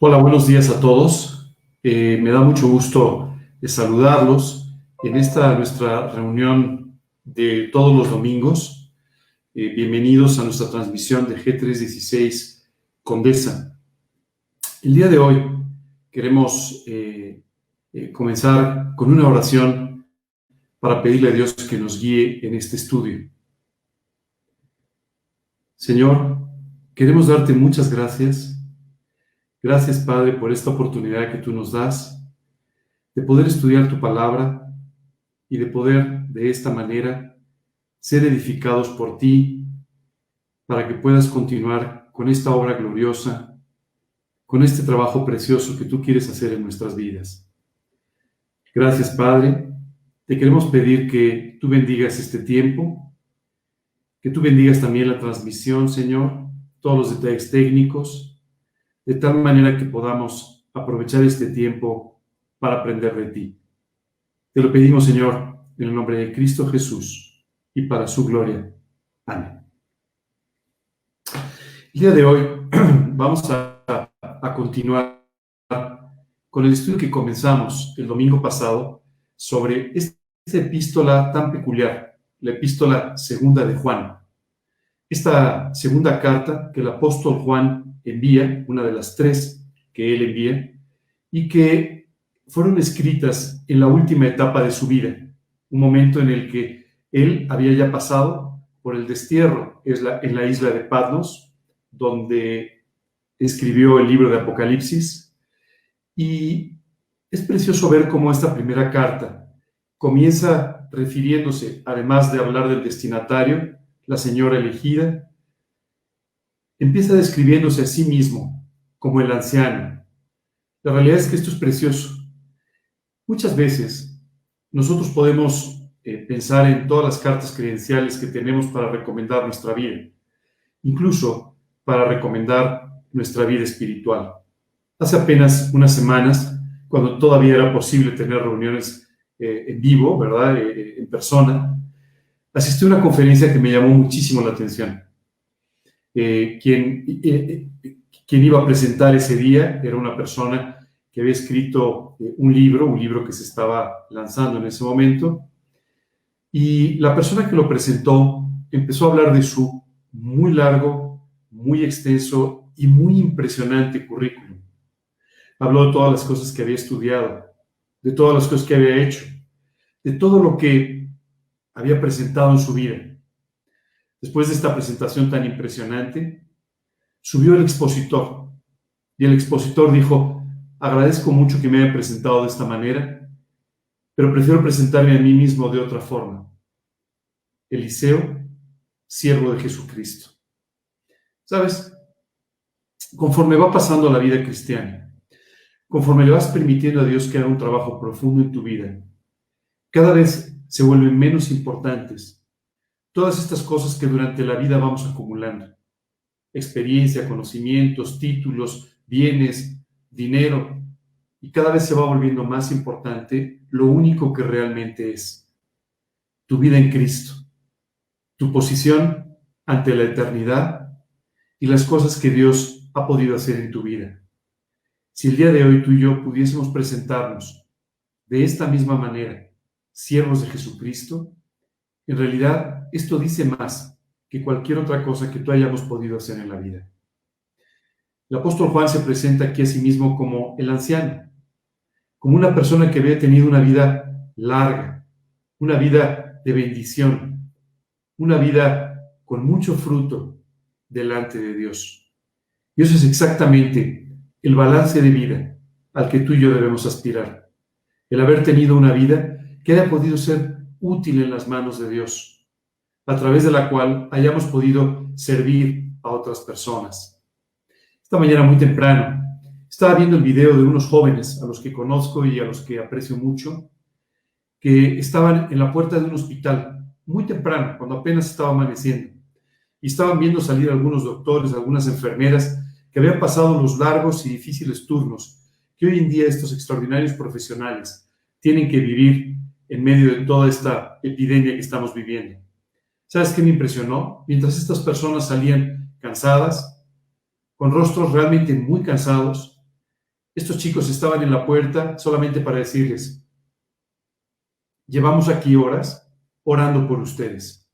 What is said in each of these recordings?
Hola, buenos días a todos. Me da mucho gusto saludarlos en esta nuestra reunión de todos los domingos. Bienvenidos a nuestra transmisión de G316 Condesa. El día de hoy queremos comenzar con una oración para pedirle a Dios que nos guíe en este estudio. Señor, queremos darte muchas gracias. Gracias, Padre, por esta oportunidad que tú nos das de poder estudiar tu palabra y de poder, de esta manera, ser edificados por ti para que puedas continuar con esta obra gloriosa, con este trabajo precioso que tú quieres hacer en nuestras vidas. Gracias, Padre. Te queremos pedir que tú bendigas este tiempo, que tú bendigas también la transmisión, Señor, todos los detalles técnicos, de tal manera que podamos aprovechar este tiempo para aprender de ti. Te lo pedimos, Señor, en el nombre de Cristo Jesús y para su gloria. Amén. El día de hoy vamos a continuar con el estudio que comenzamos el domingo pasado sobre esta epístola tan peculiar, la epístola segunda de Juan. Esta segunda carta que el apóstol Juan envía, una de las tres que él envía, y que fueron escritas en la última etapa de su vida, un momento en el que él había ya pasado por el destierro en la isla de Patmos, donde escribió el libro de Apocalipsis, y es precioso ver cómo esta primera carta comienza refiriéndose, además de hablar del destinatario, la señora elegida, empieza describiéndose a sí mismo como el anciano. La realidad es que esto es precioso. Muchas veces nosotros podemos pensar en todas las cartas credenciales que tenemos para recomendar nuestra vida, incluso para recomendar nuestra vida espiritual. Hace apenas unas semanas, cuando todavía era posible tener reuniones en vivo, ¿verdad? En persona, asistí a una conferencia que me llamó muchísimo la atención. Quien iba a presentar ese día era una persona que había escrito un libro que se estaba lanzando en ese momento, y la persona que lo presentó empezó a hablar de su muy largo, muy extenso y muy impresionante currículum. Habló de todas las cosas que había estudiado, de todas las cosas que había hecho, de todo lo que había presentado en su vida. Después de esta presentación tan impresionante, subió el expositor, y el expositor dijo: agradezco mucho que me hayan presentado de esta manera, pero prefiero presentarme a mí mismo de otra forma. Eliseo, siervo de Jesucristo. ¿Sabes? Conforme va pasando la vida cristiana, conforme le vas permitiendo a Dios que haga un trabajo profundo en tu vida, cada vez se vuelven menos importantes todas estas cosas que durante la vida vamos acumulando. Experiencia, conocimientos, títulos, bienes, dinero, y cada vez se va volviendo más importante lo único que realmente es: tu vida en Cristo, tu posición ante la eternidad y las cosas que Dios ha podido hacer en tu vida. Si el día de hoy tú y yo pudiésemos presentarnos de esta misma manera, siervos de Jesucristo, en realidad esto dice más que cualquier otra cosa que tú hayamos podido hacer en la vida. El apóstol Juan se presenta aquí a sí mismo como el anciano, como una persona que había tenido una vida larga, una vida de bendición, una vida con mucho fruto delante de Dios. Y eso es exactamente el balance de vida al que tú y yo debemos aspirar. El haber tenido una vida que haya podido ser útil en las manos de Dios, a través de la cual hayamos podido servir a otras personas. Esta mañana muy temprano estaba viendo el video de unos jóvenes a los que conozco y a los que aprecio mucho, que estaban en la puerta de un hospital muy temprano, cuando apenas estaba amaneciendo, y estaban viendo salir algunos doctores, algunas enfermeras que habían pasado los largos y difíciles turnos que hoy en día estos extraordinarios profesionales tienen que vivir en medio de toda esta epidemia que estamos viviendo. ¿Sabes qué me impresionó? Mientras estas personas salían cansadas, con rostros realmente muy cansados, estos chicos estaban en la puerta solamente para decirles: llevamos aquí horas orando por ustedes.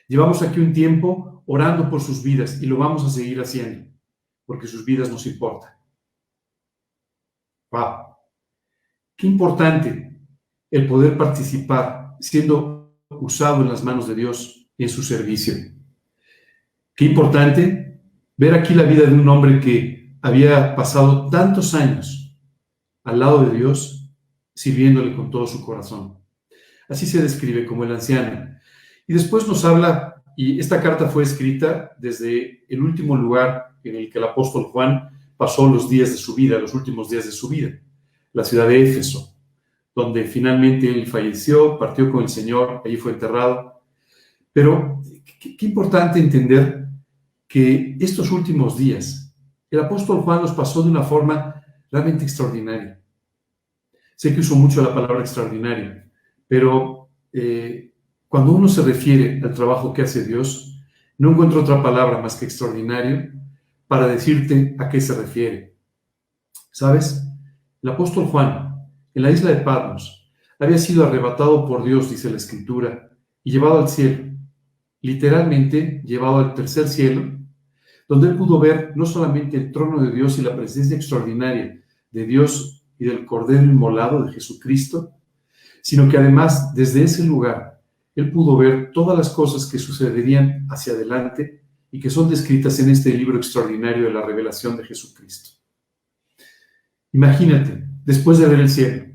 Llevamos aquí un tiempo orando por sus vidas y lo vamos a seguir haciendo porque sus vidas nos importan. ¡Wow! Qué importante el poder participar siendo usado en las manos de Dios en su servicio. Qué importante ver aquí la vida de un hombre que había pasado tantos años al lado de Dios, sirviéndole con todo su corazón. Así se describe como el anciano. Y después nos habla, y esta carta fue escrita desde el último lugar en el que el apóstol Juan pasó los días de su vida, los últimos días de su vida, la ciudad de Éfeso, donde finalmente él falleció, partió con el Señor, allí fue enterrado. Pero qué importante entender que estos últimos días, el apóstol Juan los pasó de una forma realmente extraordinaria. Sé que uso mucho la palabra extraordinaria, pero cuando uno se refiere al trabajo que hace Dios, no encuentro otra palabra más que extraordinario para decirte a qué se refiere. ¿Sabes? El apóstol Juan, en la isla de Patmos, había sido arrebatado por Dios, dice la Escritura, y llevado al cielo, literalmente llevado al tercer cielo, donde él pudo ver no solamente el trono de Dios y la presencia extraordinaria de Dios y del Cordero inmolado de Jesucristo, sino que además desde ese lugar él pudo ver todas las cosas que sucederían hacia adelante y que son descritas en este libro extraordinario de la revelación de Jesucristo. Imagínate, después de ver el cielo,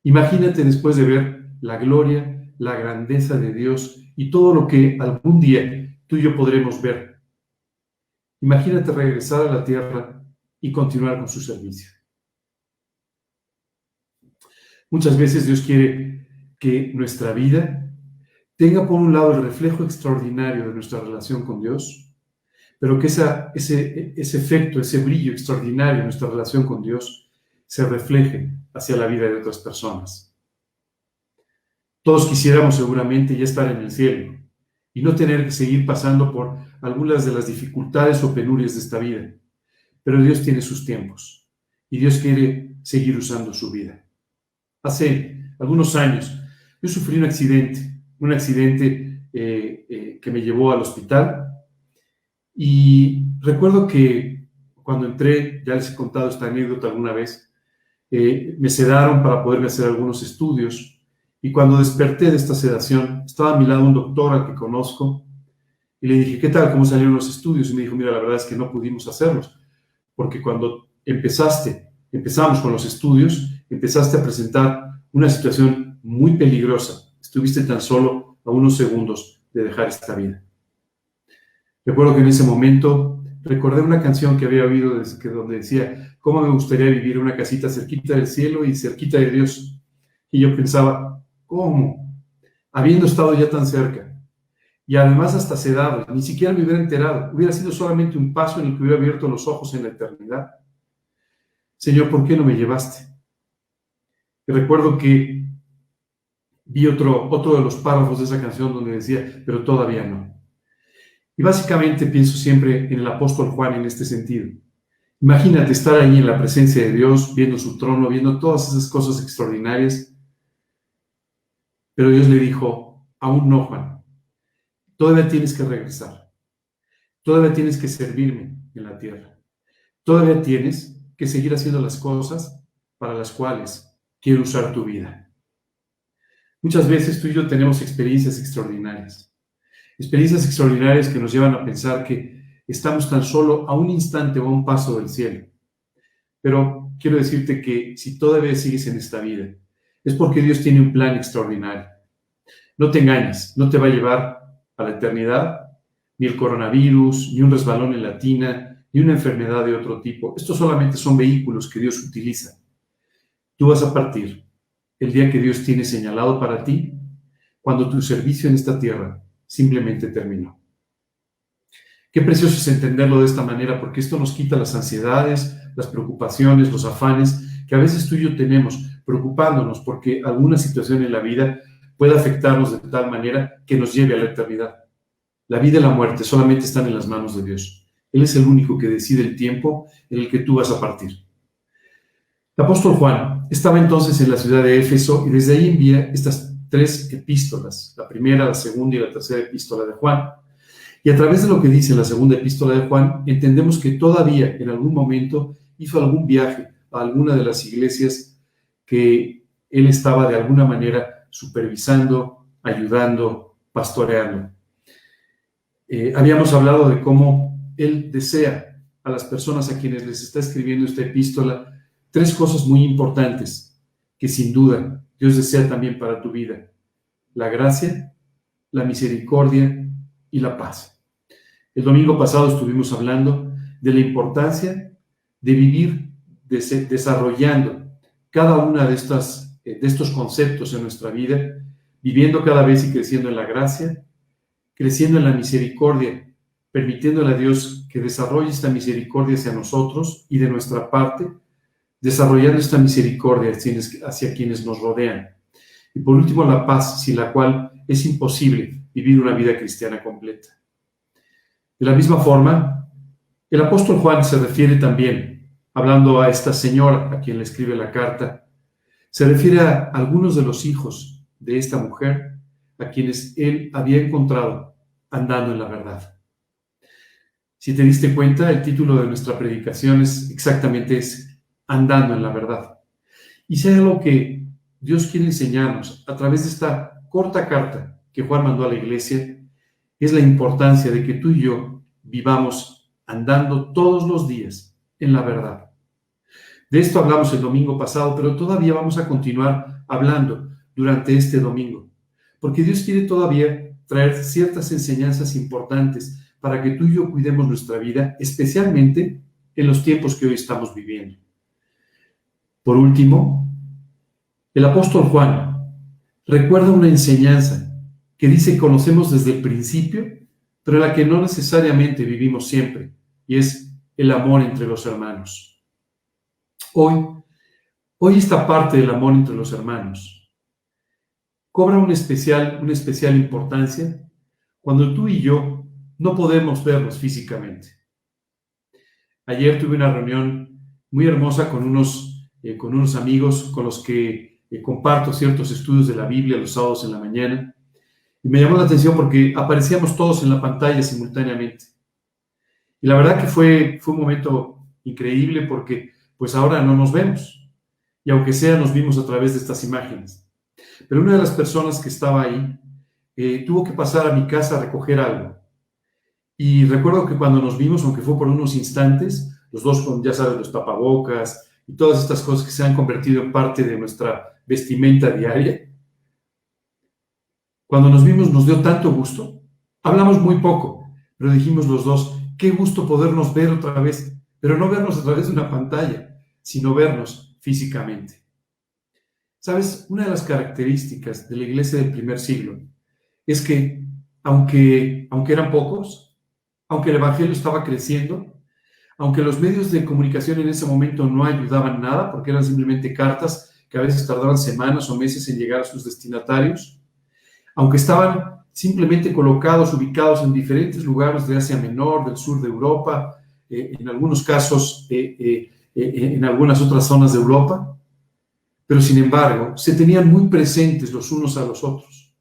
imagínate después de ver la gloria, la grandeza de Dios y todo lo que algún día tú y yo podremos ver. Imagínate regresar a la tierra y continuar con su servicio. Muchas veces Dios quiere que nuestra vida tenga por un lado el reflejo extraordinario de nuestra relación con Dios, pero que ese efecto, ese brillo extraordinario de nuestra relación con Dios se refleje hacia la vida de otras personas. Todos quisiéramos seguramente ya estar en el cielo y no tener que seguir pasando por algunas de las dificultades o penurias de esta vida, pero Dios tiene sus tiempos y Dios quiere seguir usando su vida. Hace algunos años yo sufrí un accidente que me llevó al hospital, y recuerdo que cuando entré, ya les he contado esta anécdota alguna vez, me sedaron para poderme hacer algunos estudios, y cuando desperté de esta sedación estaba a mi lado un doctor al que conozco y le dije: ¿qué tal? ¿Cómo salieron los estudios? Y me dijo: mira, la verdad es que no pudimos hacerlos porque cuando empezamos con los estudios, empezaste a presentar una situación muy peligrosa. Estuviste tan solo a unos segundos de dejar esta vida. Recuerdo que en ese momento recordé una canción que había oído donde decía: ¿cómo me gustaría vivir en una casita cerquita del cielo y cerquita de Dios? Y yo pensaba: ¿cómo? Habiendo estado ya tan cerca y además hasta sedado, ni siquiera me hubiera enterado, hubiera sido solamente un paso en el que hubiera abierto los ojos en la eternidad. Señor, ¿por qué no me llevaste? Y recuerdo que vi otro de los párrafos de esa canción donde decía: pero todavía no. Y básicamente pienso siempre en el apóstol Juan en este sentido. Imagínate estar ahí en la presencia de Dios, viendo su trono, viendo todas esas cosas extraordinarias. Pero Dios le dijo: aún no, Juan. Todavía tienes que regresar. Todavía tienes que servirme en la tierra. Todavía tienes que seguir haciendo las cosas para las cuales quiero usar tu vida. Muchas veces tú y yo tenemos experiencias extraordinarias que nos llevan a pensar que estamos tan solo a un instante o a un paso del cielo. Pero quiero decirte que si todavía sigues en esta vida, es porque Dios tiene un plan extraordinario. No te engañes, no te va a llevar a la eternidad ni el coronavirus, ni un resbalón en la tina, ni una enfermedad de otro tipo. Estos solamente son vehículos que Dios utiliza. Tú vas a partir el día que Dios tiene señalado para ti, cuando tu servicio en esta tierra simplemente terminó. Qué precioso es entenderlo de esta manera, porque esto nos quita las ansiedades, las preocupaciones, los afanes que a veces tú y yo tenemos, preocupándonos porque alguna situación en la vida puede afectarnos de tal manera que nos lleve a la eternidad. La vida y la muerte solamente están en las manos de Dios. Él es el único que decide el tiempo en el que tú vas a partir. El apóstol Juan estaba entonces en la ciudad de Éfeso y desde ahí envía estas 3 epístolas, la primera, la segunda y la tercera epístola de Juan. Y a través de lo que dice la segunda epístola de Juan, entendemos que todavía en algún momento hizo algún viaje a alguna de las iglesias que él estaba de alguna manera supervisando, ayudando, pastoreando. Habíamos hablado de cómo él desea a las personas a quienes les está escribiendo esta epístola 3 cosas muy importantes que sin duda Dios desea también para tu vida: la gracia, la misericordia y la paz. El domingo pasado estuvimos hablando de la importancia de vivir desarrollando cada una de estos conceptos en nuestra vida, viviendo cada vez y creciendo en la gracia, creciendo en la misericordia, permitiéndole a Dios que desarrolle esta misericordia hacia nosotros y de nuestra parte, desarrollando esta misericordia hacia quienes nos rodean. Y por último, la paz, sin la cual es imposible vivir una vida cristiana completa. De la misma forma, el apóstol Juan se refiere también, hablando a esta señora a quien le escribe la carta, se refiere a algunos de los hijos de esta mujer a quienes él había encontrado andando en la verdad. Si te diste cuenta, el título de nuestra predicación es exactamente ese: andando en la verdad. Y si hay algo que Dios quiere enseñarnos a través de esta corta carta que Juan mandó a la iglesia, es la importancia de que tú y yo vivamos andando todos los días en la verdad. De esto hablamos el domingo pasado, pero todavía vamos a continuar hablando durante este domingo, porque Dios quiere todavía traer ciertas enseñanzas importantes para que tú y yo cuidemos nuestra vida, especialmente en los tiempos que hoy estamos viviendo. Por último, el apóstol Juan recuerda una enseñanza que dice que conocemos desde el principio, pero la que no necesariamente vivimos siempre, y es el amor entre los hermanos. Hoy esta parte del amor entre los hermanos cobra una especial importancia cuando tú y yo no podemos vernos físicamente. Ayer tuve una reunión muy hermosa con unos amigos con los que comparto ciertos estudios de la Biblia los sábados en la mañana, y me llamó la atención porque aparecíamos todos en la pantalla simultáneamente. Y la verdad que fue un momento increíble porque pues ahora no nos vemos, y aunque sea nos vimos a través de estas imágenes. Pero una de las personas que estaba ahí tuvo que pasar a mi casa a recoger algo. Y recuerdo que cuando nos vimos, aunque fue por unos instantes, los dos con, ya sabes, los tapabocas y todas estas cosas que se han convertido en parte de nuestra vestimenta diaria, cuando nos vimos nos dio tanto gusto. Hablamos muy poco, pero dijimos los dos, qué gusto podernos ver otra vez, pero no vernos a través de una pantalla, sino vernos físicamente. ¿Sabes? Una de las características de la iglesia del primer siglo es que, aunque eran pocos, aunque el evangelio estaba creciendo, aunque los medios de comunicación en ese momento no ayudaban nada, porque eran simplemente cartas que a veces tardaban semanas o meses en llegar a sus destinatarios, aunque estaban simplemente colocados, ubicados en diferentes lugares de Asia Menor, del sur de Europa, en algunos casos en algunas otras zonas de Europa, pero sin embargo se tenían muy presentes los unos a los otros,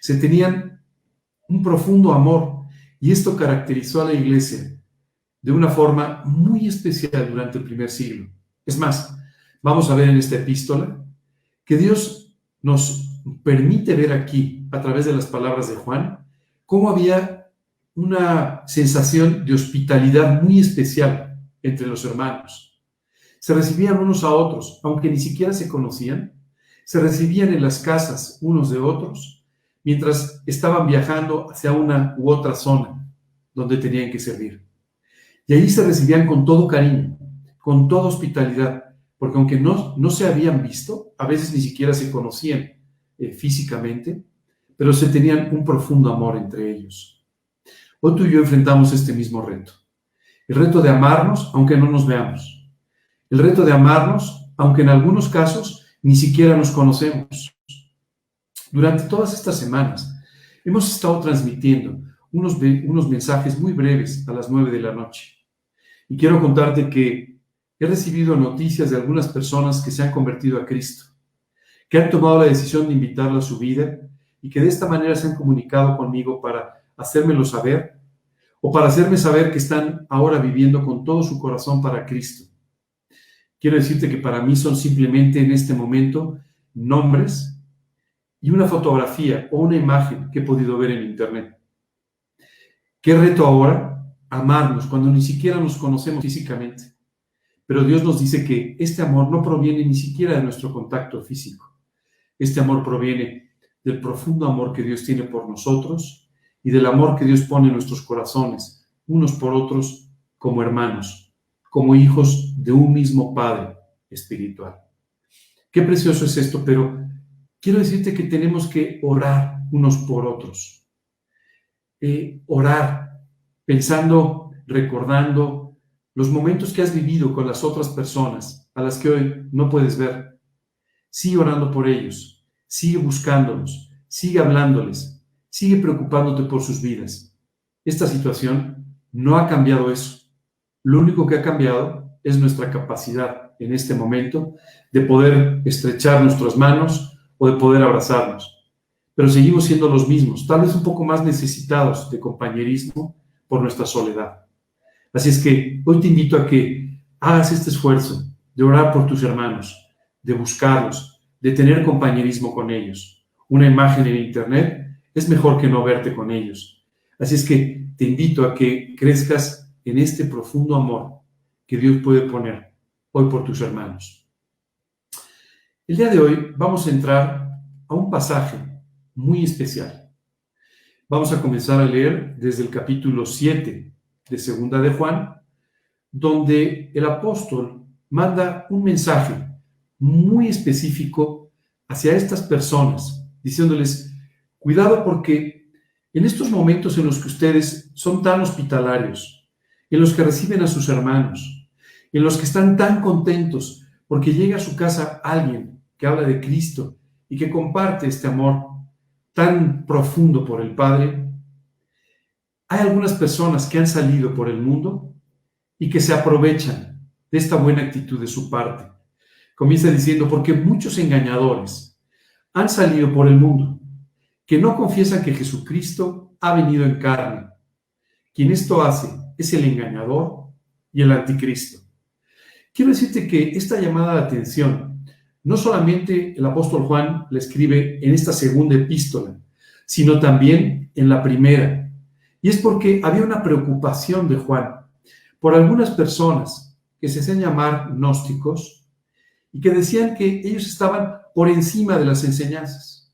se tenían un profundo amor, y esto caracterizó a la iglesia de una forma muy especial durante el primer siglo. Es más, vamos a ver en esta epístola que Dios nos permite ver aquí, a través de las palabras de Juan, cómo había una sensación de hospitalidad muy especial entre los hermanos. Se recibían unos a otros, aunque ni siquiera se conocían, se recibían en las casas unos de otros, mientras estaban viajando hacia una u otra zona donde tenían que servir. Y allí se recibían con todo cariño, con toda hospitalidad, porque aunque no se habían visto, a veces ni siquiera se conocían físicamente, pero se tenían un profundo amor entre ellos. Hoy tú y yo enfrentamos este mismo reto. El reto de amarnos aunque no nos veamos. El reto de amarnos aunque en algunos casos ni siquiera nos conocemos. Durante todas estas semanas hemos estado transmitiendo unos mensajes muy breves a las 9 de la noche. Y quiero contarte que he recibido noticias de algunas personas que se han convertido a Cristo, que han tomado la decisión de invitarlo a su vida y que de esta manera se han comunicado conmigo para hacérmelo saber o para hacerme saber que están ahora viviendo con todo su corazón para Cristo. Quiero decirte que para mí son simplemente en este momento nombres y una fotografía o una imagen que he podido ver en internet. ¿Qué reto ahora? Amarnos cuando ni siquiera nos conocemos físicamente. Pero Dios nos dice que este amor no proviene ni siquiera de nuestro contacto físico. Este amor proviene del profundo amor que Dios tiene por nosotros y del amor que Dios pone en nuestros corazones, unos por otros, como hermanos, como hijos de un mismo Padre espiritual. Qué precioso es esto, pero quiero decirte que tenemos que orar unos por otros. Orar, pensando, recordando los momentos que has vivido con las otras personas a las que hoy no puedes ver. Sigue orando por ellos, sigue buscándolos, sigue hablándoles, sigue preocupándote por sus vidas. Esta situación no ha cambiado eso. Lo único que ha cambiado es nuestra capacidad en este momento de poder estrechar nuestras manos o de poder abrazarnos. Pero seguimos siendo los mismos, tal vez un poco más necesitados de compañerismo por nuestra soledad. Así es que hoy te invito a que hagas este esfuerzo de orar por tus hermanos, de buscarlos, de tener compañerismo con ellos. Una imagen en internet es mejor que no verte con ellos. Así es que te invito a que crezcas en este profundo amor que Dios puede poner hoy por tus hermanos. El día de hoy vamos a entrar a un pasaje muy especial. Vamos a comenzar a leer desde el capítulo 7 de Segunda de Juan, donde el apóstol manda un mensaje muy específico hacia estas personas, diciéndoles, cuidado porque en estos momentos en los que ustedes son tan hospitalarios, en los que reciben a sus hermanos, en los que están tan contentos porque llega a su casa alguien que habla de Cristo y que comparte este amor tan profundo por el Padre, hay algunas personas que han salido por el mundo y que se aprovechan de esta buena actitud de su parte. Comienza diciendo, porque muchos engañadores han salido por el mundo, que no confiesan que Jesucristo ha venido en carne. Quien esto hace es el engañador y el anticristo. Quiero decirte que esta llamada de atención no solamente el apóstol Juan la escribe en esta segunda epístola, sino también en la primera. Y es porque había una preocupación de Juan por algunas personas que se hacían llamar gnósticos y que decían que ellos estaban por encima de las enseñanzas,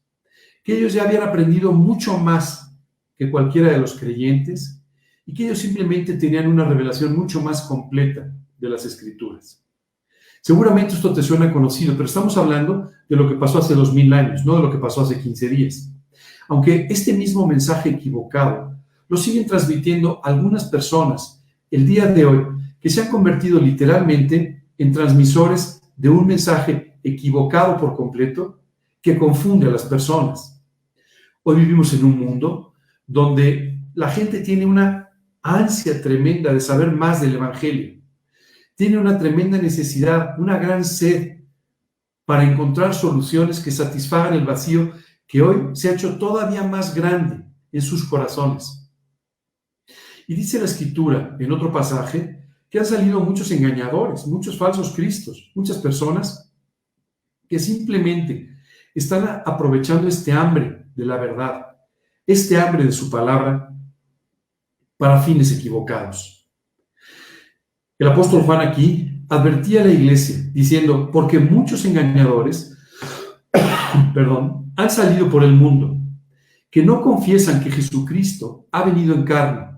que ellos ya habían aprendido mucho más que cualquiera de los creyentes y que ellos simplemente tenían una revelación mucho más completa de las Escrituras. Seguramente esto te suena conocido, pero estamos hablando de lo que pasó hace 2000 años, no de lo que pasó hace 15 días. Aunque este mismo mensaje equivocado lo siguen transmitiendo algunas personas el día de hoy que se han convertido literalmente en transmisores de un mensaje equivocado por completo que confunde a las personas. Hoy vivimos en un mundo donde la gente tiene una ansia tremenda de saber más del Evangelio. Tiene una tremenda necesidad, una gran sed para encontrar soluciones que satisfagan el vacío que hoy se ha hecho todavía más grande en sus corazones. Y dice la Escritura en otro pasaje que han salido muchos engañadores, muchos falsos cristos, muchas personas que simplemente están aprovechando este hambre de la verdad, este hambre de su palabra para fines equivocados. El apóstol Juan aquí advertía a la iglesia diciendo, porque muchos engañadores, han salido por el mundo, que no confiesan que Jesucristo ha venido en carne.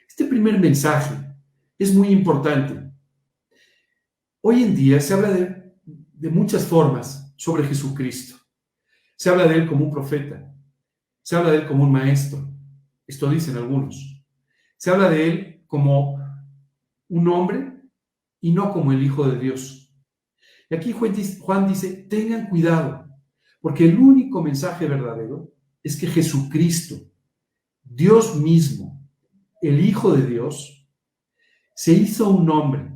Este primer mensaje es muy importante. Hoy en día se habla de muchas formas sobre Jesucristo. Se habla de él como un profeta, se habla de él como un maestro, esto dicen algunos. Se habla de él como un hombre y no como el Hijo de Dios. Y aquí Juan dice, tengan cuidado, porque el único mensaje verdadero es que Jesucristo Dios mismo, el Hijo de Dios, se hizo un hombre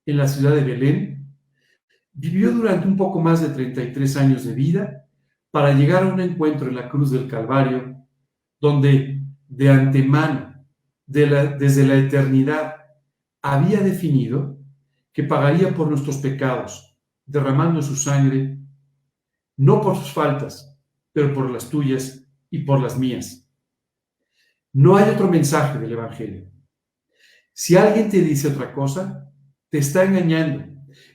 en la ciudad de Belén, vivió durante un poco más de 33 años de vida para llegar a un encuentro en la cruz del Calvario, donde de antemano, desde la eternidad, había definido que pagaría por nuestros pecados, derramando su sangre, no por sus faltas, pero por las tuyas y por las mías. No hay otro mensaje del Evangelio. Si alguien te dice otra cosa, te está engañando.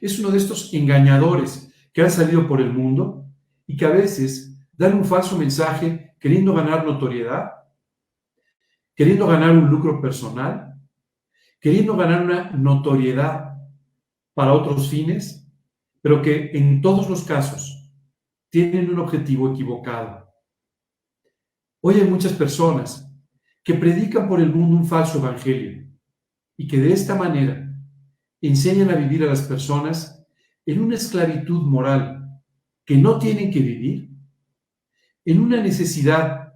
Es uno de estos engañadores que han salido por el mundo y que a veces dan un falso mensaje queriendo ganar notoriedad, queriendo ganar un lucro personal, queriendo ganar una notoriedad para otros fines, pero que en todos los casos tienen un objetivo equivocado. Hoy hay muchas personas que predican por el mundo un falso evangelio y que de esta manera enseñan a vivir a las personas en una esclavitud moral que no tienen que vivir, en una necesidad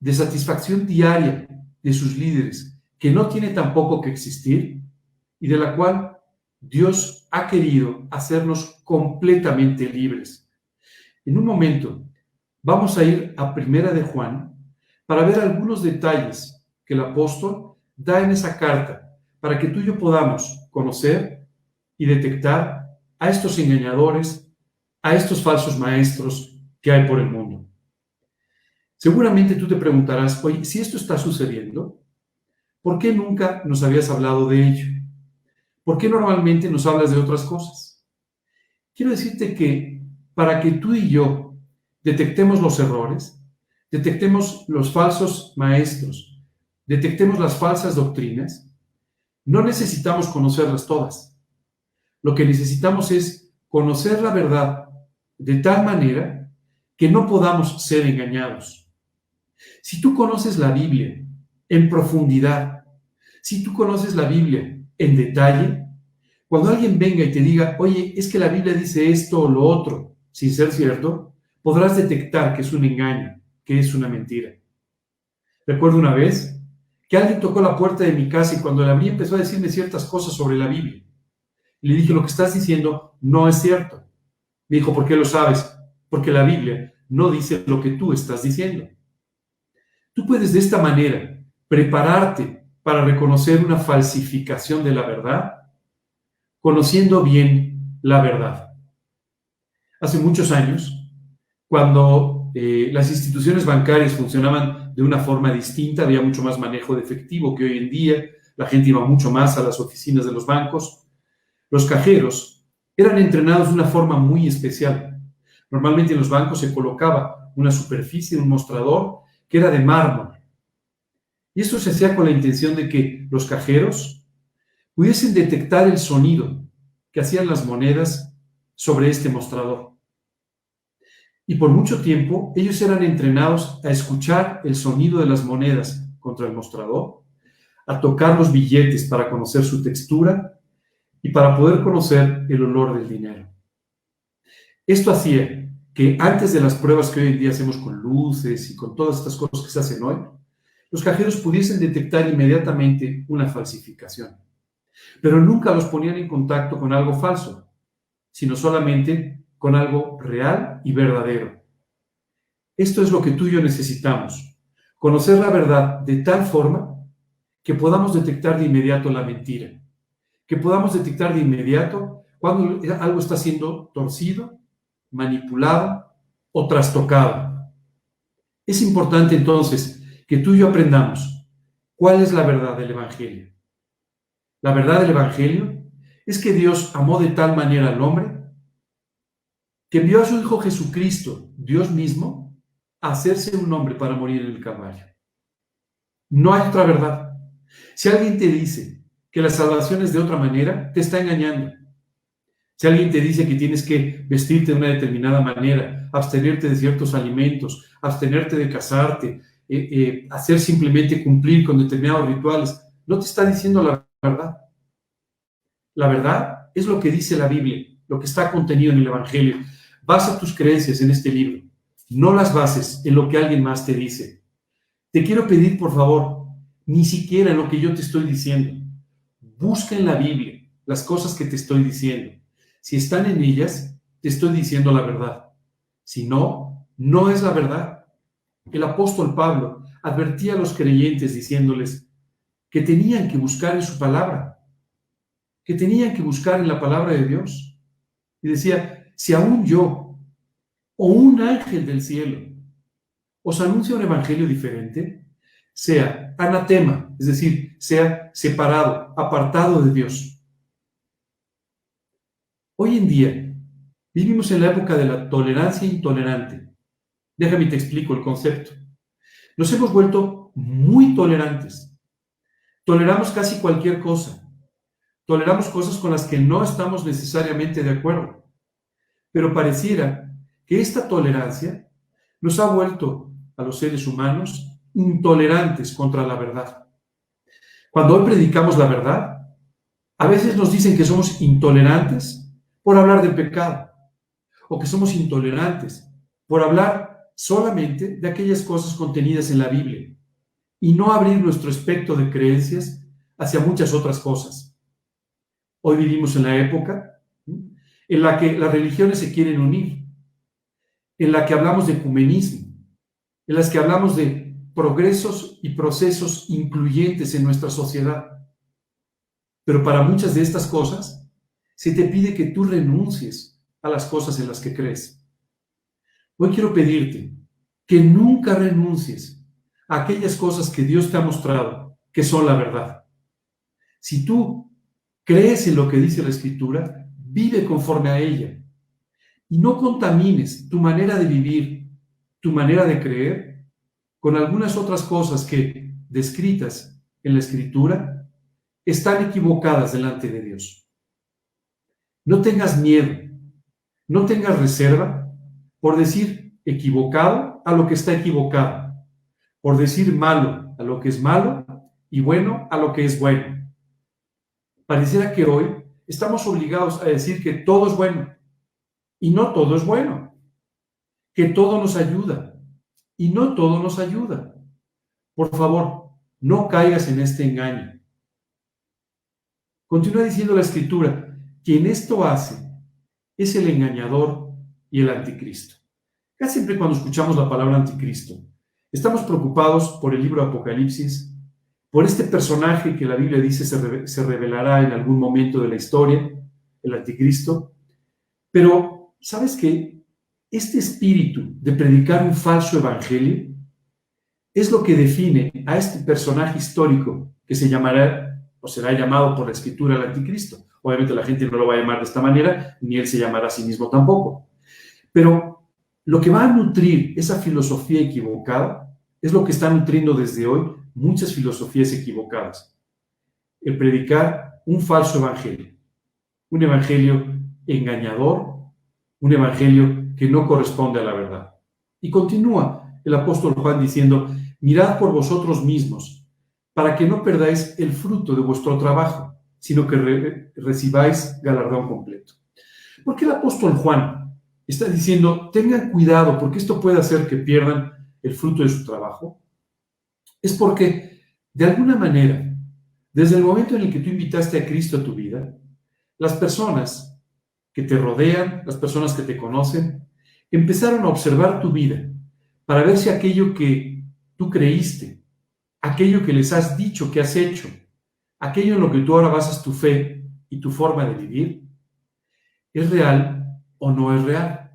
de satisfacción diaria de sus líderes que no tiene tampoco que existir y de la cual Dios ha querido hacernos completamente libres. En un momento vamos a ir a Primera de Juan para ver algunos detalles que el apóstol da en esa carta para que tú y yo podamos conocer y detectar a estos engañadores, a estos falsos maestros que hay por el mundo. Seguramente tú te preguntarás, oye, si esto está sucediendo, ¿por qué nunca nos habías hablado de ello? ¿Por qué normalmente nos hablas de otras cosas? Quiero decirte que para que tú y yo detectemos los errores, detectemos los falsos maestros, detectemos las falsas doctrinas, no necesitamos conocerlas todas. Lo que necesitamos es conocer la verdad de tal manera que no podamos ser engañados. Si tú conoces la Biblia en profundidad, si tú conoces la Biblia en detalle, cuando alguien venga y te diga, oye, es que la Biblia dice esto o lo otro, sin ser cierto, podrás detectar que es un engaño, que es una mentira. Recuerdo una vez que alguien tocó la puerta de mi casa y cuando la abrí empezó a decirme ciertas cosas sobre la Biblia. Y le dije, lo que estás diciendo no es cierto. Me dijo, ¿por qué lo sabes? Porque la Biblia no dice lo que tú estás diciendo. Tú puedes de esta manera prepararte para reconocer una falsificación de la verdad, conociendo bien la verdad. Hace muchos años, cuando las instituciones bancarias funcionaban de una forma distinta, había mucho más manejo de efectivo que hoy en día, la gente iba mucho más a las oficinas de los bancos. Los cajeros eran entrenados de una forma muy especial. Normalmente en los bancos se colocaba una superficie, un mostrador, que era de mármol. Y esto se hacía con la intención de que los cajeros pudiesen detectar el sonido que hacían las monedas sobre este mostrador. Y por mucho tiempo ellos eran entrenados a escuchar el sonido de las monedas contra el mostrador, a tocar los billetes para conocer su textura y para poder conocer el olor del dinero. Esto hacía que antes de las pruebas que hoy en día hacemos con luces y con todas estas cosas que se hacen hoy, los cajeros pudiesen detectar inmediatamente una falsificación. Pero nunca los ponían en contacto con algo falso, sino solamente con algo real y verdadero. Esto es lo que tú y yo necesitamos, conocer la verdad de tal forma que podamos detectar de inmediato la mentira, que podamos detectar de inmediato cuando algo está siendo torcido, manipulado o trastocado. Es importante entonces que tú y yo aprendamos cuál es la verdad del Evangelio. La verdad del Evangelio es que Dios amó de tal manera al hombre que envió a su Hijo Jesucristo, Dios mismo, a hacerse un hombre para morir en el Calvario. No hay otra verdad. Si alguien te dice que la salvación es de otra manera, te está engañando. Si alguien te dice que tienes que vestirte de una determinada manera, abstenerte de ciertos alimentos, abstenerte de casarte, hacer simplemente cumplir con determinados rituales, no te está diciendo la verdad. La verdad es lo que dice la Biblia, lo que está contenido en el Evangelio. Basa tus creencias en este libro. No las bases en lo que alguien más te dice. Te quiero pedir, por favor, ni siquiera en lo que yo te estoy diciendo. Busca en la Biblia las cosas que te estoy diciendo. Si están en ellas, te estoy diciendo la verdad. Si no, no es la verdad. El apóstol Pablo advertía a los creyentes diciéndoles que tenían que buscar en su palabra, que tenían que buscar en la palabra de Dios. Y decía, si aún yo o un ángel del cielo os anuncia un evangelio diferente, sea anatema, es decir, sea separado, apartado de Dios. Hoy en día vivimos en la época de la tolerancia intolerante. Déjame te explico el concepto. Nos hemos vuelto muy tolerantes. Toleramos casi cualquier cosa. Toleramos cosas con las que no estamos necesariamente de acuerdo. Pero pareciera que esta tolerancia nos ha vuelto a los seres humanos intolerantes contra la verdad. Cuando hoy predicamos la verdad, a veces nos dicen que somos intolerantes por hablar del pecado, o que somos intolerantes por hablar solamente de aquellas cosas contenidas en la Biblia y no abrir nuestro espectro de creencias hacia muchas otras cosas. Hoy vivimos en la época en la que las religiones se quieren unir, en la que hablamos de ecumenismo, en las que hablamos de progresos y procesos incluyentes en nuestra sociedad. Pero para muchas de estas cosas se te pide que tú renuncies a las cosas en las que crees. Hoy quiero pedirte que nunca renuncies a aquellas cosas que Dios te ha mostrado que son la verdad. Si tú crees en lo que dice la Escritura, vive conforme a ella y no contamines tu manera de vivir, tu manera de creer, con algunas otras cosas que, descritas en la Escritura, están equivocadas delante de Dios. No tengas miedo, no tengas reserva por decir equivocado a lo que está equivocado, por decir malo a lo que es malo y bueno a lo que es bueno. Pareciera que hoy estamos obligados a decir que todo es bueno y no todo es bueno, que todo nos ayuda y no todo nos ayuda. Por favor, no caigas en este engaño. Continúa diciendo la Escritura, quien esto hace es el engañador y el anticristo. Casi siempre cuando escuchamos la palabra anticristo, estamos preocupados por el libro de Apocalipsis, por este personaje que la Biblia dice se revelará en algún momento de la historia, el anticristo. Pero, ¿sabes qué? Este espíritu de predicar un falso evangelio es lo que define a este personaje histórico que se llamará o será llamado por la Escritura el anticristo. Obviamente la gente no lo va a llamar de esta manera, ni él se llamará a sí mismo tampoco. Pero lo que va a nutrir esa filosofía equivocada es lo que está nutriendo desde hoy muchas filosofías equivocadas. El predicar un falso evangelio, un evangelio engañador, un evangelio que no corresponde a la verdad. Y continúa el apóstol Juan diciendo, mirad por vosotros mismos, para que no perdáis el fruto de vuestro trabajo, sino que recibáis galardón completo. ¿Por qué el apóstol Juan está diciendo, tengan cuidado, porque esto puede hacer que pierdan el fruto de su trabajo? Es porque, de alguna manera, desde el momento en el que tú invitaste a Cristo a tu vida, las personas que te rodean, las personas que te conocen, empezaron a observar tu vida para ver si aquello que tú creíste, aquello que les has dicho que has hecho, aquello en lo que tú ahora basas tu fe y tu forma de vivir, ¿es real o no es real?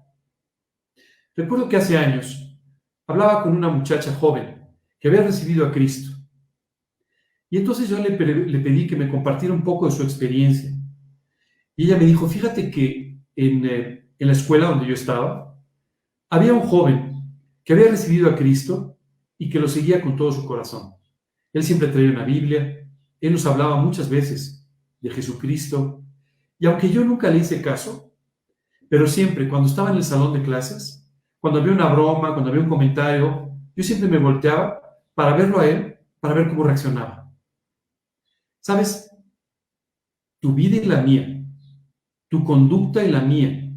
Recuerdo que hace años hablaba con una muchacha joven que había recibido a Cristo. Y entonces yo le pedí que me compartiera un poco de su experiencia. Y ella me dijo, fíjate que en la escuela donde yo estaba, había un joven que había recibido a Cristo y que lo seguía con todo su corazón. Él siempre traía una Biblia, él nos hablaba muchas veces de Jesucristo, y aunque yo nunca le hice caso, pero siempre cuando estaba en el salón de clases, cuando había una broma, cuando había un comentario, yo siempre me volteaba para verlo a él, para ver cómo reaccionaba. ¿Sabes? Tu vida y la mía, tu conducta y la mía,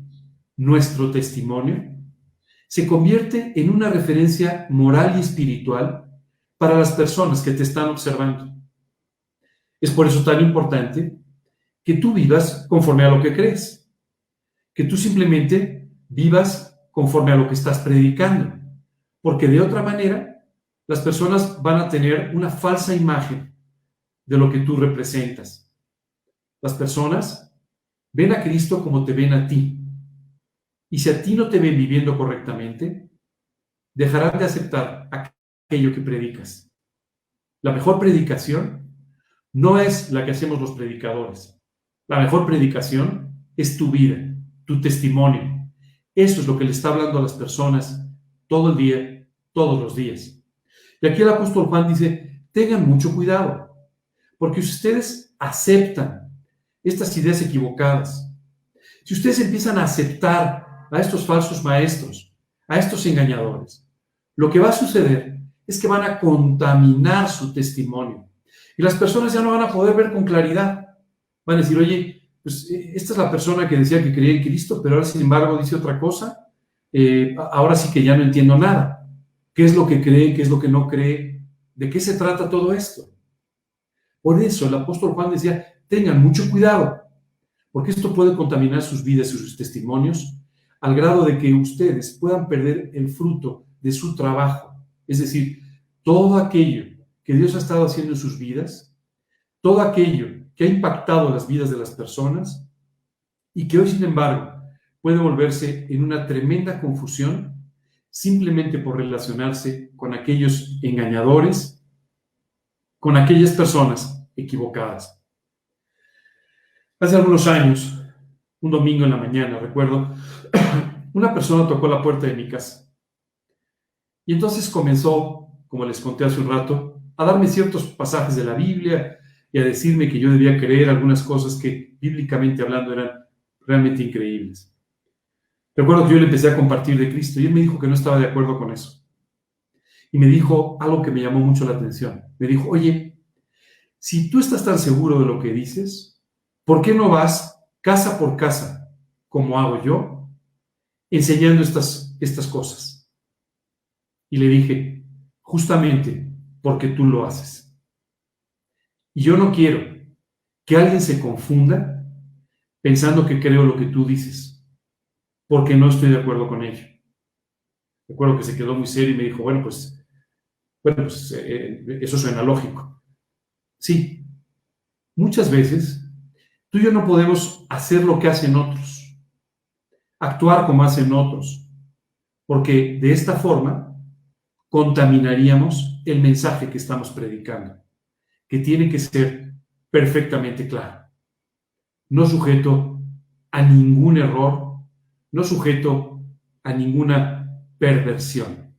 nuestro testimonio, se convierte en una referencia moral y espiritual para las personas que te están observando. Es por eso tan importante que tú vivas conforme a lo que crees, que tú simplemente vivas conforme a lo que estás predicando, porque de otra manera las personas van a tener una falsa imagen de lo que tú representas. Las personas ven a Cristo como te ven a ti, y si a ti no te ven viviendo correctamente, dejarán de aceptar aquello que predicas. La mejor predicación no es la que hacemos los predicadores. La mejor predicación es tu vida, tu testimonio. Eso es lo que le está hablando a las personas todo el día, todos los días. Y aquí el apóstol Juan dice, tengan mucho cuidado, porque si ustedes aceptan estas ideas equivocadas, si ustedes empiezan a aceptar a estos falsos maestros, a estos engañadores, lo que va a suceder es que van a contaminar su testimonio. Y las personas ya no van a poder ver con claridad. Van a decir, oye, pues esta es la persona que decía que creía en Cristo, pero ahora sin embargo dice otra cosa. Ahora sí que ya no entiendo nada. ¿Qué es lo que cree? ¿Qué es lo que no cree? ¿De qué se trata todo esto? Por eso el apóstol Juan decía, tengan mucho cuidado, porque esto puede contaminar sus vidas y sus testimonios al grado de que ustedes puedan perder el fruto de su trabajo. Es decir, todo aquello que Dios ha estado haciendo en sus vidas, todo aquello que ha impactado las vidas de las personas y que hoy, sin embargo, puede volverse en una tremenda confusión simplemente por relacionarse con aquellos engañadores, con aquellas personas equivocadas. Hace algunos años, un domingo en la mañana, recuerdo, una persona tocó la puerta de mi casa y entonces comenzó, como les conté hace un rato, a darme ciertos pasajes de la Biblia y a decirme que yo debía creer algunas cosas que, bíblicamente hablando, eran realmente increíbles. Recuerdo que yo le empecé a compartir de Cristo y él me dijo que no estaba de acuerdo con eso. Y me dijo algo que me llamó mucho la atención. Me dijo, oye, si tú estás tan seguro de lo que dices, ¿por qué no vas casa por casa, como hago yo, enseñando estas cosas? Y le dije, justamente porque tú lo haces. Y yo no quiero que alguien se confunda pensando que creo lo que tú dices, porque no estoy de acuerdo con ello. Recuerdo que se quedó muy serio y me dijo, bueno, pues eso suena lógico. Sí, muchas veces tú y yo no podemos hacer lo que hacen otros, actuar como hacen otros, porque de esta forma contaminaríamos el mensaje que estamos predicando, que tiene que ser perfectamente claro, no sujeto a ningún error, no sujeto a ninguna perversión.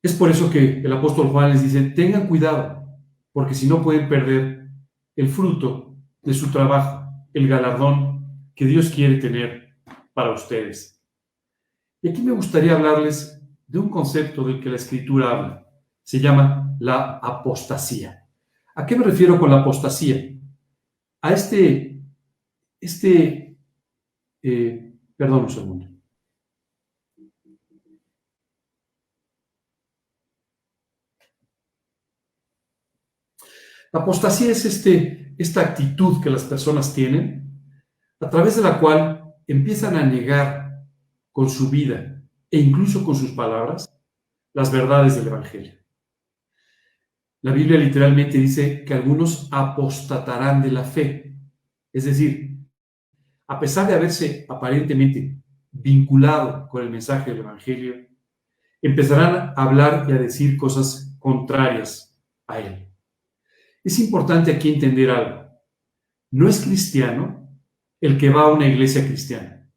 Es por eso que el apóstol Juan les dice, tengan cuidado, porque si no pueden perder el fruto de su trabajo, el galardón que Dios quiere tener para ustedes. Y aquí me gustaría hablarles de un concepto del que la Escritura habla. Se llama la apostasía. ¿A qué me refiero con la apostasía? A perdón un segundo. La apostasía es esta actitud que las personas tienen, a través de la cual empiezan a negar con su vida e incluso con sus palabras las verdades del Evangelio. La Biblia literalmente dice que algunos apostatarán de la fe, es decir, a pesar de haberse aparentemente vinculado con el mensaje del Evangelio, empezarán a hablar y a decir cosas contrarias a él. Es importante aquí entender algo. No es cristiano el que va a una iglesia cristiana.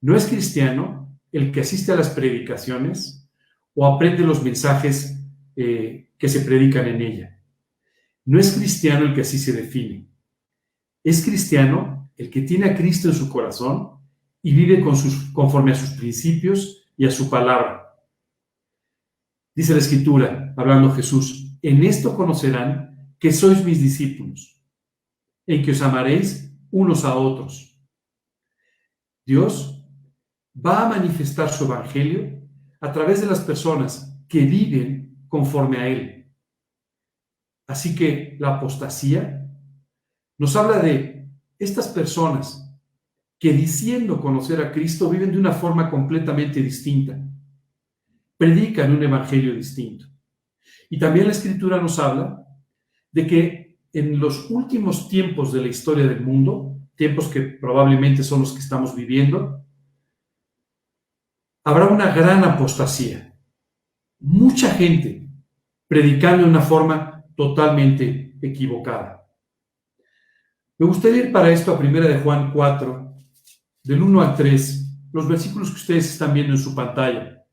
No es cristiano el que asiste a las predicaciones o aprende los mensajes que se predican en ella. No es cristiano el que así se define. Es cristiano el que tiene a Cristo en su corazón y vive conforme a sus principios y a su palabra. Dice la Escritura, hablando Jesús, en esto conocerán que sois mis discípulos, en que os amaréis unos a otros. Dios va a manifestar su evangelio a través de las personas que viven conforme a Él. Así que la apostasía nos habla de estas personas que diciendo conocer a Cristo viven de una forma completamente distinta, predican un evangelio distinto. Y también la Escritura nos habla de que en los últimos tiempos de la historia del mundo, tiempos que probablemente son los que estamos viviendo, habrá una gran apostasía. Mucha gente predicando de una forma totalmente equivocada. Me gustaría ir para esto a 1 de Juan 4, del 1 al 3, los versículos que ustedes están viendo en su pantalla,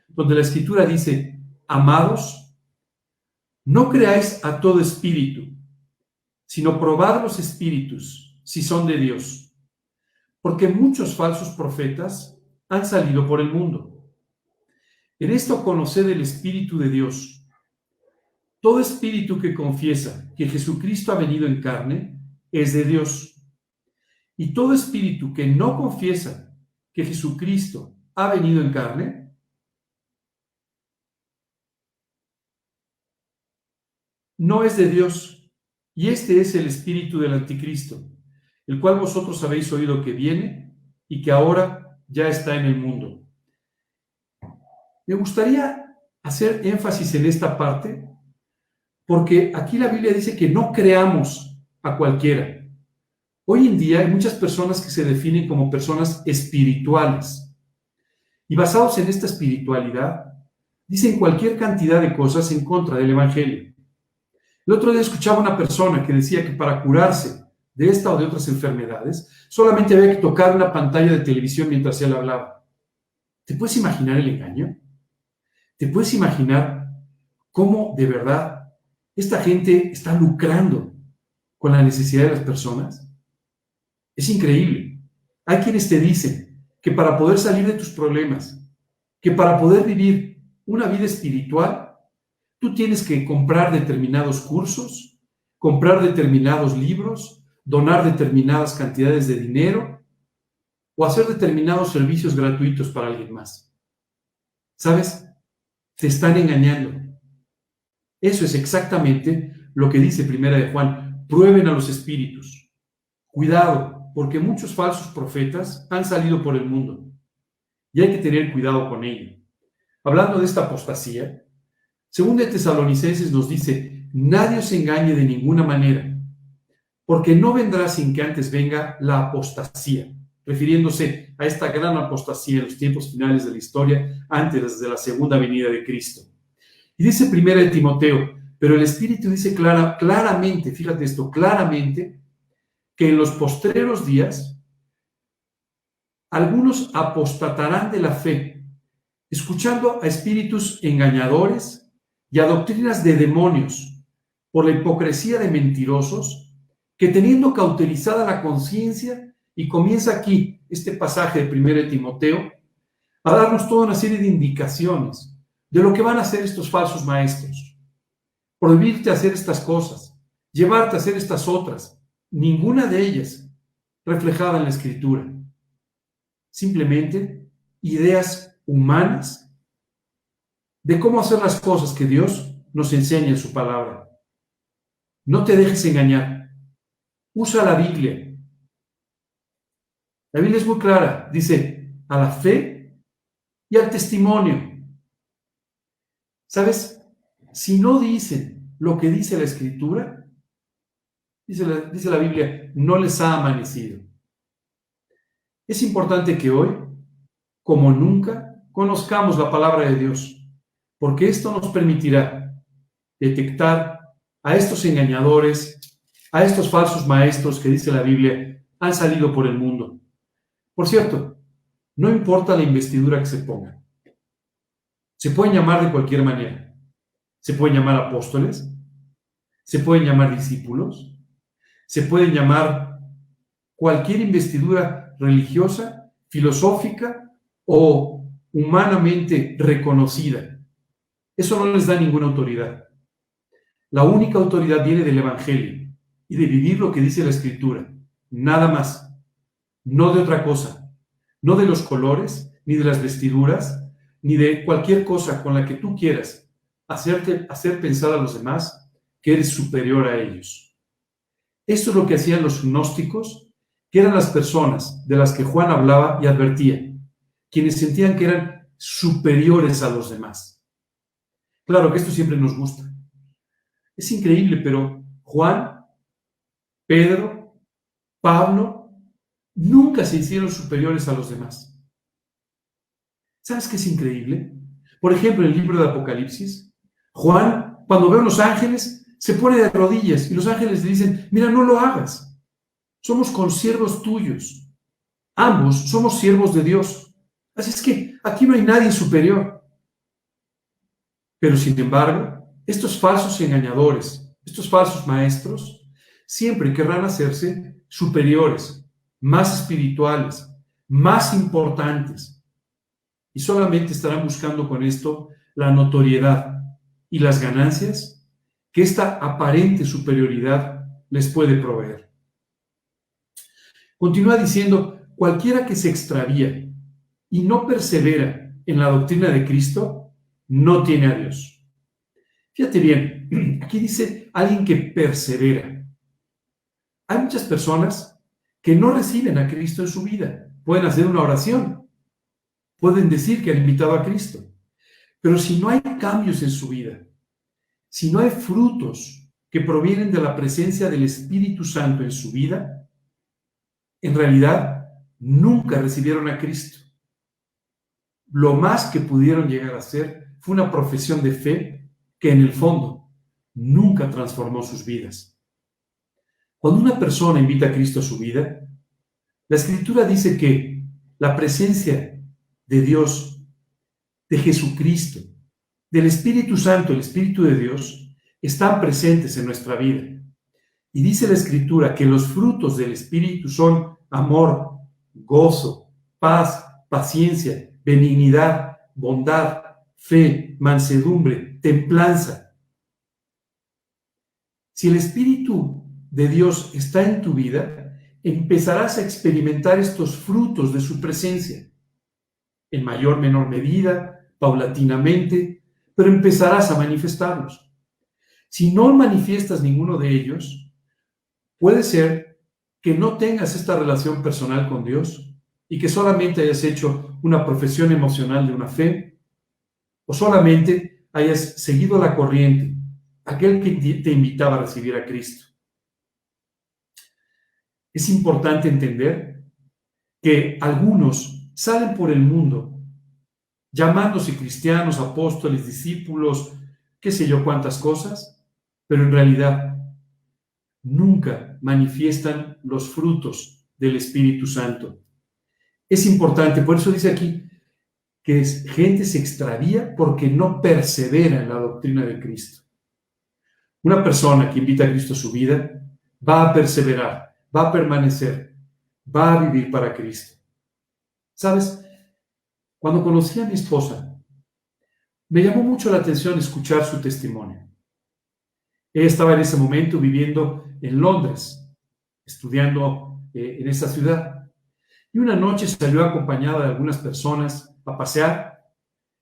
donde la Escritura dice: amados, no creáis a todo espíritu, sino probad los espíritus, si son de Dios, porque muchos falsos profetas han salido por el mundo. En esto conoced el Espíritu de Dios. Todo espíritu que confiesa que Jesucristo ha venido en carne es de Dios. Y todo espíritu que no confiesa que Jesucristo ha venido en carne no es de Dios. Y este es el espíritu del anticristo, el cual vosotros habéis oído que viene y que ahora ya está en el mundo. Me gustaría hacer énfasis en esta parte porque aquí la Biblia dice que no creamos a cualquiera. Hoy en día hay muchas personas que se definen como personas espirituales y basados en esta espiritualidad dicen cualquier cantidad de cosas en contra del Evangelio. El otro día escuchaba a una persona que decía que para curarse de esta o de otras enfermedades solamente había que tocar una pantalla de televisión mientras él hablaba. ¿Te puedes imaginar el engaño? ¿Te puedes imaginar cómo de verdad esta gente está lucrando con la necesidad de las personas? Es increíble. Hay quienes te dicen que para poder salir de tus problemas, que para poder vivir una vida espiritual, tú tienes que comprar determinados cursos, comprar determinados libros, donar determinadas cantidades de dinero o hacer determinados servicios gratuitos para alguien más. ¿Sabes? Te están engañando. Eso es exactamente lo que dice 1 de Juan. Prueben a los espíritus. Cuidado, porque muchos falsos profetas han salido por el mundo y hay que tener cuidado con ello. Hablando de esta apostasía, 2 de Tesalonicenses nos dice: nadie os engañe de ninguna manera, porque no vendrá sin que antes venga la apostasía, refiriéndose a esta gran apostasía en los tiempos finales de la historia, antes de la segunda venida de Cristo. Y dice 1 de Timoteo: pero el Espíritu dice claramente, fíjate esto, claramente, que en los postreros días algunos apostatarán de la fe, escuchando a espíritus engañadores y a doctrinas de demonios, por la hipocresía de mentirosos, que teniendo cauterizada la conciencia, y comienza aquí este pasaje de 1 de Timoteo, a darnos toda una serie de indicaciones de lo que van a hacer estos falsos maestros. Prohibirte hacer estas cosas, llevarte a hacer estas otras, ninguna de ellas reflejada en la Escritura. Simplemente ideas humanas de cómo hacer las cosas que Dios nos enseña en su palabra. No te dejes engañar. Usa la Biblia. La Biblia es muy clara. Dice: a la fe y al testimonio. ¿Sabes? Si no dicen lo que dice la Escritura, dice la Biblia, no les ha amanecido. Es importante que hoy, como nunca, conozcamos la palabra de Dios, porque esto nos permitirá detectar a estos engañadores, a estos falsos maestros que dice la Biblia han salido por el mundo. Por cierto, no importa la investidura que se ponga. Se pueden llamar de cualquier manera. Se pueden llamar apóstoles, se pueden llamar discípulos, se pueden llamar cualquier investidura religiosa, filosófica o humanamente reconocida. Eso no les da ninguna autoridad. La única autoridad viene del Evangelio y de vivir lo que dice la Escritura. Nada más. No de otra cosa. No de los colores, ni de las vestiduras, ni de cualquier cosa con la que tú quieras hacer pensar a los demás que eres superior a ellos. Esto es lo que hacían los gnósticos, que eran las personas de las que Juan hablaba y advertía, quienes sentían que eran superiores a los demás. Claro que esto siempre nos gusta. Es increíble, pero Juan, Pedro, Pablo, nunca se hicieron superiores a los demás. ¿Sabes qué es increíble? Por ejemplo, en el libro de Apocalipsis, Juan, cuando ve a los ángeles, se pone de rodillas y los ángeles le dicen, mira, no lo hagas. Somos consiervos tuyos. Ambos somos siervos de Dios. Así es que aquí no hay nadie superior. Pero sin embargo, estos falsos engañadores, estos falsos maestros, siempre querrán hacerse superiores, más espirituales, más importantes. Y solamente estarán buscando con esto la notoriedad y las ganancias que esta aparente superioridad les puede proveer. Continúa diciendo, cualquiera que se extravía y no persevera en la doctrina de Cristo, no tiene a Dios. Fíjate bien, aquí dice alguien que persevera. Hay muchas personas que no reciben a Cristo en su vida. Pueden hacer una oración, pueden decir que han invitado a Cristo, pero si no hay cambios en su vida, si no hay frutos que provienen de la presencia del Espíritu Santo en su vida, en realidad nunca recibieron a Cristo. Lo más que pudieron llegar a hacer fue una profesión de fe que en el fondo nunca transformó sus vidas. Cuando una persona invita a Cristo a su vida, la Escritura dice que la presencia de Dios, de Jesucristo, del Espíritu Santo, el Espíritu de Dios, están presentes en nuestra vida. Y dice la Escritura que los frutos del Espíritu son amor, gozo, paz, paciencia, benignidad, bondad, fe, mansedumbre, templanza. Si el Espíritu de Dios está en tu vida, empezarás a experimentar estos frutos de su presencia, en mayor o menor medida, paulatinamente, pero empezarás a manifestarlos. Si no manifiestas ninguno de ellos, puede ser que no tengas esta relación personal con Dios y que solamente hayas hecho una profesión emocional de una fe, o solamente hayas seguido la corriente, aquel que te invitaba a recibir a Cristo. Es importante entender que algunos salen por el mundo llamándose cristianos, apóstoles, discípulos, qué sé yo cuántas cosas, pero en realidad nunca manifiestan los frutos del Espíritu Santo. Es importante, por eso dice aquí que gente se extravía porque no persevera en la doctrina de Cristo. Una persona que invita a Cristo a su vida va a perseverar, va a permanecer, va a vivir para Cristo. ¿Sabes? Cuando conocí a mi esposa, me llamó mucho la atención escuchar su testimonio. Ella estaba en ese momento viviendo en Londres, estudiando en esa ciudad. Y una noche salió acompañada de algunas personas a pasear,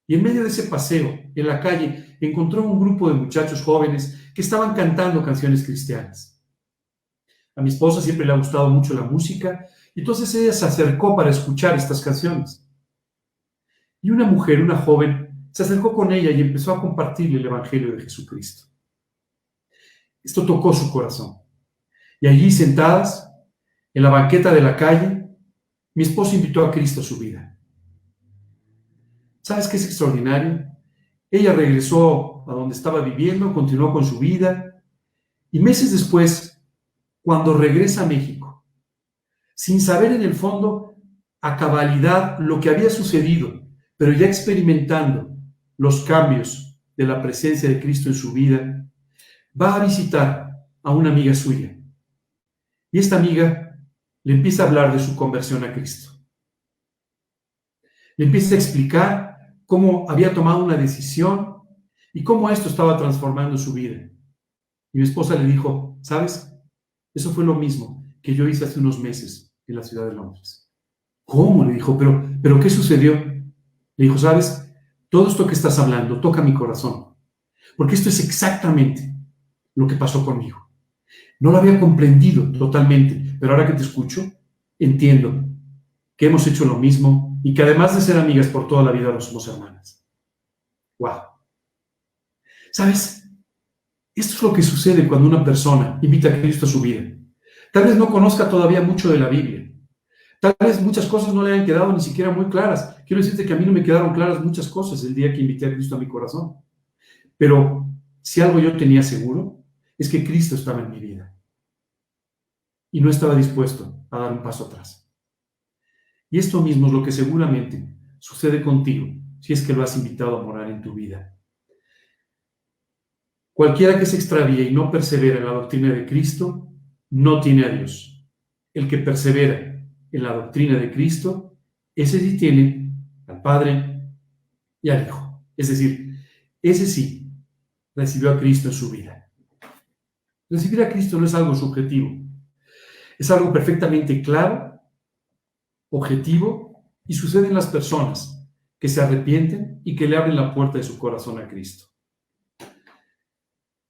y en medio de ese paseo, en la calle, encontró un grupo de muchachos jóvenes que estaban cantando canciones cristianas. A mi esposa siempre le ha gustado mucho la música, y entonces ella se acercó para escuchar estas canciones. Y una mujer, una joven, se acercó con ella y empezó a compartirle el Evangelio de Jesucristo. Esto tocó su corazón. Y allí, sentadas, en la banqueta de la calle, mi esposo invitó a Cristo a su vida. ¿Sabes qué es extraordinario? Ella regresó a donde estaba viviendo, continuó con su vida, y meses después, cuando regresa a México, sin saber en el fondo a cabalidad lo que había sucedido, pero ya experimentando los cambios de la presencia de Cristo en su vida, va a visitar a una amiga suya. Y esta amiga le empieza a hablar de su conversión a Cristo. Le empieza a explicar cómo había tomado una decisión y cómo esto estaba transformando su vida. Y mi esposa le dijo, ¿sabes? Eso fue lo mismo que yo hice hace unos meses en la ciudad de Londres. ¿Cómo? Le dijo, ¿pero qué sucedió? Le dijo, ¿sabes? Todo esto que estás hablando toca mi corazón. Porque esto es exactamente lo que pasó conmigo. No lo había comprendido totalmente, pero ahora que te escucho, entiendo que hemos hecho lo mismo y que además de ser amigas por toda la vida, ahora somos hermanas. ¡Wow! ¿Sabes? Esto es lo que sucede cuando una persona invita a Cristo a su vida. Tal vez no conozca todavía mucho de la Biblia. Tal vez muchas cosas no le hayan quedado ni siquiera muy claras. Quiero decirte que a mí no me quedaron claras muchas cosas el día que invité a Cristo a mi corazón. Pero si algo yo tenía seguro, es que Cristo estaba en mi vida. Y no estaba dispuesto a dar un paso atrás. Y esto mismo es lo que seguramente sucede contigo si es que lo has invitado a morar en tu vida. Cualquiera que se extravíe y no persevera en la doctrina de Cristo, no tiene a Dios. El que persevera en la doctrina de Cristo, ese sí tiene al Padre y al Hijo. Es decir, ese sí recibió a Cristo en su vida. Recibir a Cristo no es algo subjetivo, es algo perfectamente claro, objetivo, y sucede en las personas que se arrepienten y que le abren la puerta de su corazón a Cristo.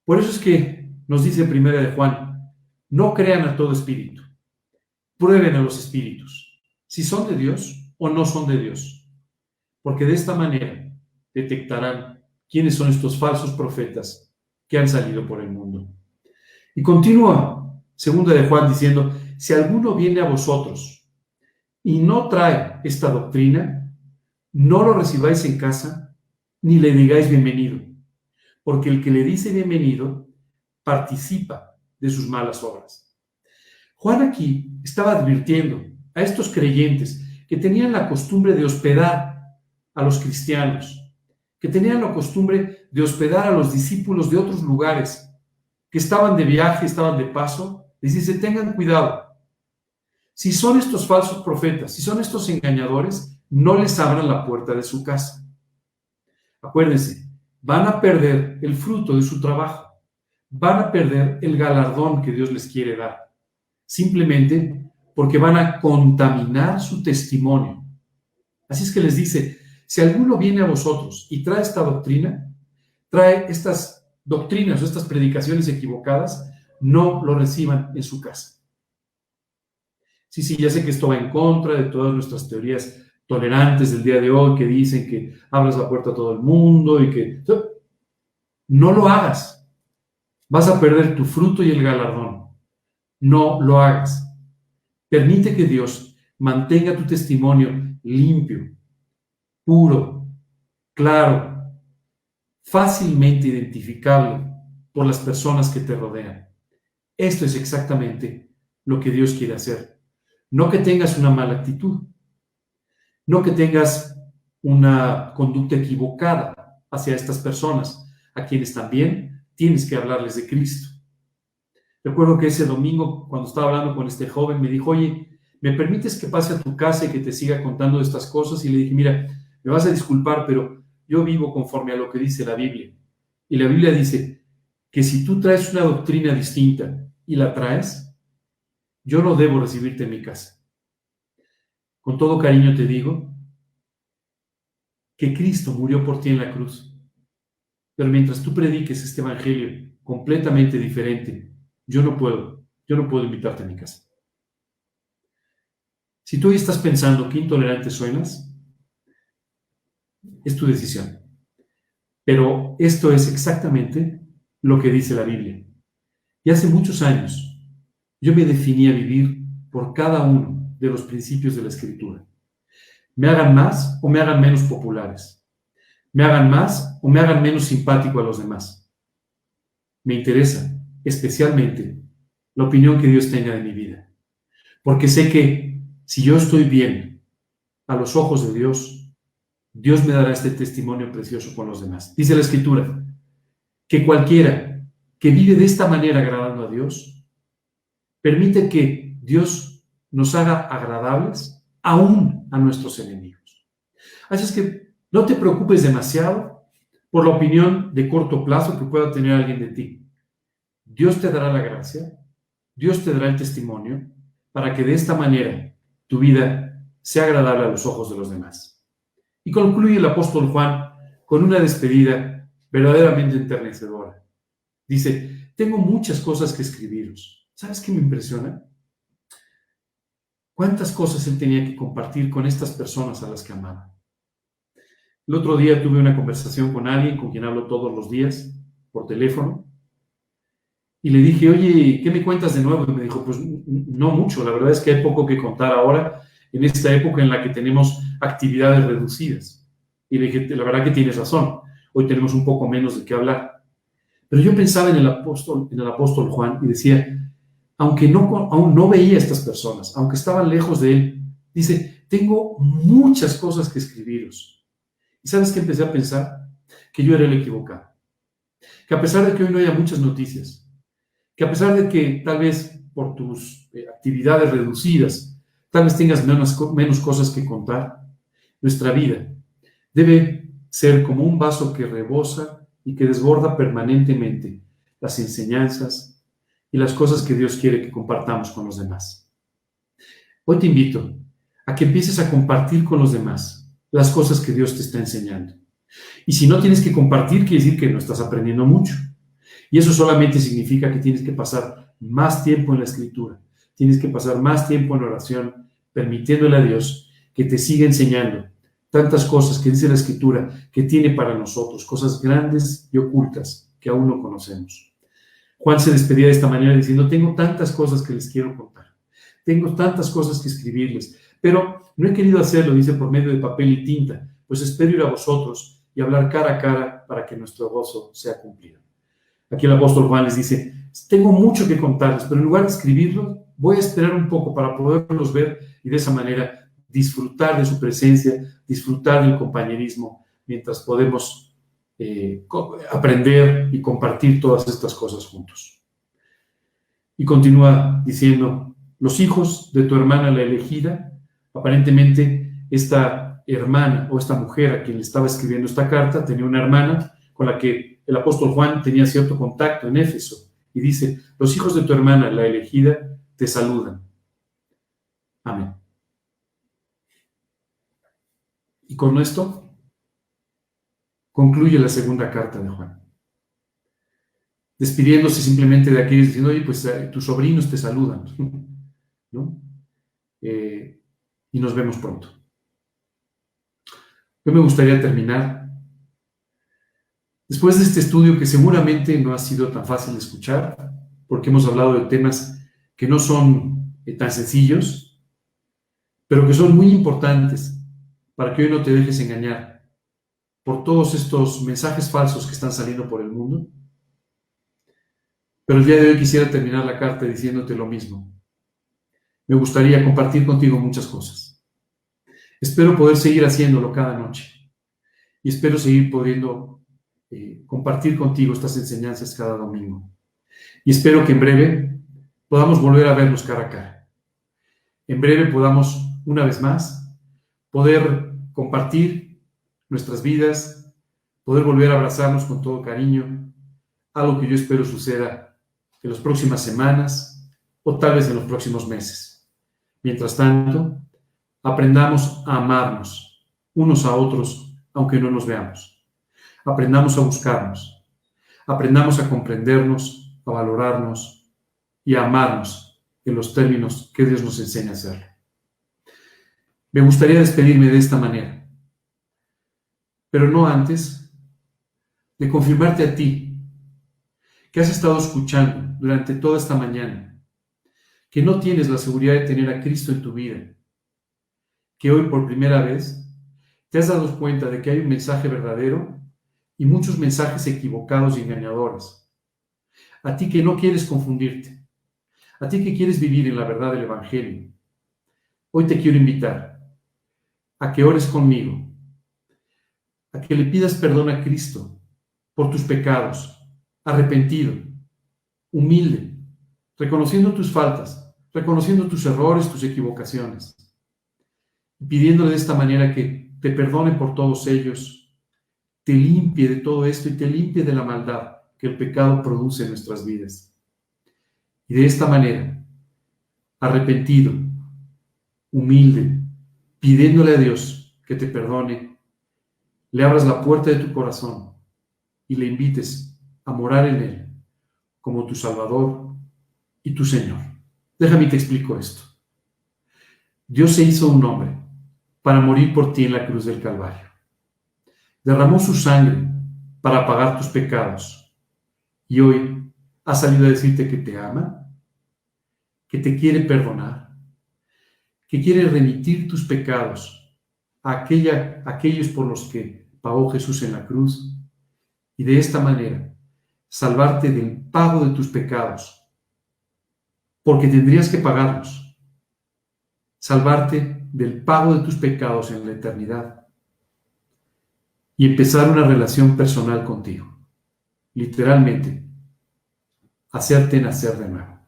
Por eso es que nos dice en 1 de Juan, no crean a todo espíritu, prueben a los espíritus, si son de Dios o no son de Dios, porque de esta manera detectarán quiénes son estos falsos profetas que han salido por el mundo. Y continúa 2 de Juan diciendo, si alguno viene a vosotros y no trae esta doctrina, no lo recibáis en casa ni le digáis bienvenido, porque el que le dice bienvenido participa de sus malas obras. Juan aquí estaba advirtiendo a estos creyentes que tenían la costumbre de hospedar a los cristianos, que tenían la costumbre de hospedar a los discípulos de otros lugares, que estaban de viaje, estaban de paso. Les dice, tengan cuidado. Si son estos falsos profetas, si son estos engañadores, no les abran la puerta de su casa. Acuérdense, van a perder el fruto de su trabajo, van a perder el galardón que Dios les quiere dar, simplemente porque van a contaminar su testimonio. Así es que les dice, si alguno viene a vosotros y trae esta doctrina, trae estas doctrinas o estas predicaciones equivocadas, no lo reciban en su casa. Sí, ya sé que esto va en contra de todas nuestras teorías tolerantes del día de hoy, que dicen que abras la puerta a todo el mundo y que... No lo hagas. Vas a perder tu fruto y el galardón. No lo hagas. Permite que Dios mantenga tu testimonio limpio, puro, claro, fácilmente identificable por las personas que te rodean. Esto es exactamente lo que Dios quiere hacer. No que tengas una mala actitud, no que tengas una conducta equivocada hacia estas personas, a quienes también tienes que hablarles de Cristo. Recuerdo que ese domingo, cuando estaba hablando con este joven, me dijo, oye, ¿me permites que pase a tu casa y que te siga contando de estas cosas? Y le dije, mira, me vas a disculpar, pero yo vivo conforme a lo que dice la Biblia. Y la Biblia dice que si tú traes una doctrina distinta y la traes, yo no debo recibirte en mi casa. Con todo cariño te digo que Cristo murió por ti en la cruz. Pero mientras tú prediques este evangelio completamente diferente, yo no puedo invitarte a mi casa. Si tú hoy estás pensando qué intolerante suenas, es tu decisión. Pero esto es exactamente lo que dice la Biblia. Y hace muchos años yo me definí a vivir por cada uno de los principios de la Escritura. Me hagan más o me hagan menos populares. Me hagan más o me hagan menos simpático a los demás. Me interesa especialmente la opinión que Dios tenga de mi vida. Porque sé que si yo estoy bien a los ojos de Dios, Dios me dará este testimonio precioso con los demás. Dice la Escritura que cualquiera que vive de esta manera agradando a Dios, permite que Dios nos haga agradables aún a nuestros enemigos. Así es que no te preocupes demasiado por la opinión de corto plazo que pueda tener alguien de ti. Dios te dará la gracia, Dios te dará el testimonio para que de esta manera tu vida sea agradable a los ojos de los demás. Y concluye el apóstol Juan con una despedida verdaderamente enternecedora. Dice, tengo muchas cosas que escribiros. ¿Sabes qué me impresiona? ¿Cuántas cosas él tenía que compartir con estas personas a las que amaba? El otro día tuve una conversación con alguien con quien hablo todos los días por teléfono y le dije, oye, ¿qué me cuentas de nuevo? Y me dijo, pues no mucho, la verdad es que hay poco que contar ahora en esta época en la que tenemos actividades reducidas. Y le dije, la verdad que tienes razón, hoy tenemos un poco menos de qué hablar. Pero yo pensaba en el apóstol Juan y decía, aunque aún no veía a estas personas, aunque estaban lejos de él, dice, tengo muchas cosas que escribiros. ¿Y sabes qué empecé a pensar? Que yo era el equivocado. Que a pesar de que hoy no haya muchas noticias, que a pesar de que tal vez por tus actividades reducidas, tal vez tengas menos cosas que contar, nuestra vida debe ser como un vaso que rebosa y que desborda permanentemente las enseñanzas y las cosas que Dios quiere que compartamos con los demás. Hoy te invito a que empieces a compartir con los demás las cosas que Dios te está enseñando. Y si no tienes que compartir, quiere decir que no estás aprendiendo mucho. Y eso solamente significa que tienes que pasar más tiempo en la Escritura, tienes que pasar más tiempo en oración, permitiéndole a Dios que te siga enseñando tantas cosas que dice la Escritura que tiene para nosotros, cosas grandes y ocultas que aún no conocemos. Juan se despedía de esta manera diciendo, tengo tantas cosas que les quiero contar, tengo tantas cosas que escribirles, pero no he querido hacerlo, dice, por medio de papel y tinta, pues espero ir a vosotros y hablar cara a cara para que nuestro gozo sea cumplido. Aquí el apóstol Juan les dice, tengo mucho que contarles, pero en lugar de escribirlo, voy a esperar un poco para poderlos ver y de esa manera disfrutar de su presencia, disfrutar del compañerismo, mientras podemos aprender y compartir todas estas cosas juntos. Y continúa diciendo, los hijos de tu hermana la elegida, aparentemente esta hermana o esta mujer a quien le estaba escribiendo esta carta tenía una hermana con la que el apóstol Juan tenía cierto contacto en Éfeso, y dice, los hijos de tu hermana, la elegida, te saludan. Amén. Y con esto concluye la segunda carta de Juan, despidiéndose simplemente de aquellos diciendo, oye, pues tus sobrinos te saludan, ¿no? Y nos vemos pronto. Yo me gustaría terminar después de este estudio que seguramente no ha sido tan fácil de escuchar, porque hemos hablado de temas que no son tan sencillos, pero que son muy importantes para que hoy no te dejes engañar por todos estos mensajes falsos que están saliendo por el mundo. Pero el día de hoy quisiera terminar la carta diciéndote lo mismo. Me gustaría compartir contigo muchas cosas. Espero poder seguir haciéndolo cada noche y espero seguir pudiendo compartir contigo estas enseñanzas cada domingo. Y espero que en breve podamos volver a vernos cara a cara. En breve podamos, una vez más, poder compartir nuestras vidas, poder volver a abrazarnos con todo cariño, algo que yo espero suceda en las próximas semanas o tal vez en los próximos meses. Mientras tanto, aprendamos a amarnos unos a otros, aunque no nos veamos. Aprendamos a buscarnos, aprendamos a comprendernos, a valorarnos y a amarnos en los términos que Dios nos enseña a hacerlo. Me gustaría despedirme de esta manera, pero no antes de confirmarte a ti que has estado escuchando durante toda esta mañana, que no tienes la seguridad de tener a Cristo en tu vida, que hoy por primera vez te has dado cuenta de que hay un mensaje verdadero y muchos mensajes equivocados y engañadores. A ti que no quieres confundirte, a ti que quieres vivir en la verdad del Evangelio, hoy te quiero invitar a que ores conmigo, a que le pidas perdón a Cristo por tus pecados, arrepentido, humilde, reconociendo tus faltas, reconociendo tus errores, tus equivocaciones, y pidiéndole de esta manera que te perdone por todos ellos, te limpie de todo esto y te limpie de la maldad que el pecado produce en nuestras vidas. Y de esta manera, arrepentido, humilde, pidiéndole a Dios que te perdone, le abras la puerta de tu corazón y le invites a morar en Él como tu Salvador y tu Señor. Déjame te explico esto. Dios se hizo un hombre para morir por ti en la cruz del Calvario. Derramó su sangre para pagar tus pecados. Y hoy ha salido a decirte que te ama, que te quiere perdonar, que quiere remitir tus pecados a aquellos por los que pagó Jesús en la cruz, y de esta manera salvarte del pago de tus pecados, porque tendrías que pagarlos, salvarte del pago de tus pecados en la eternidad y empezar una relación personal contigo, literalmente, hacerte nacer de nuevo,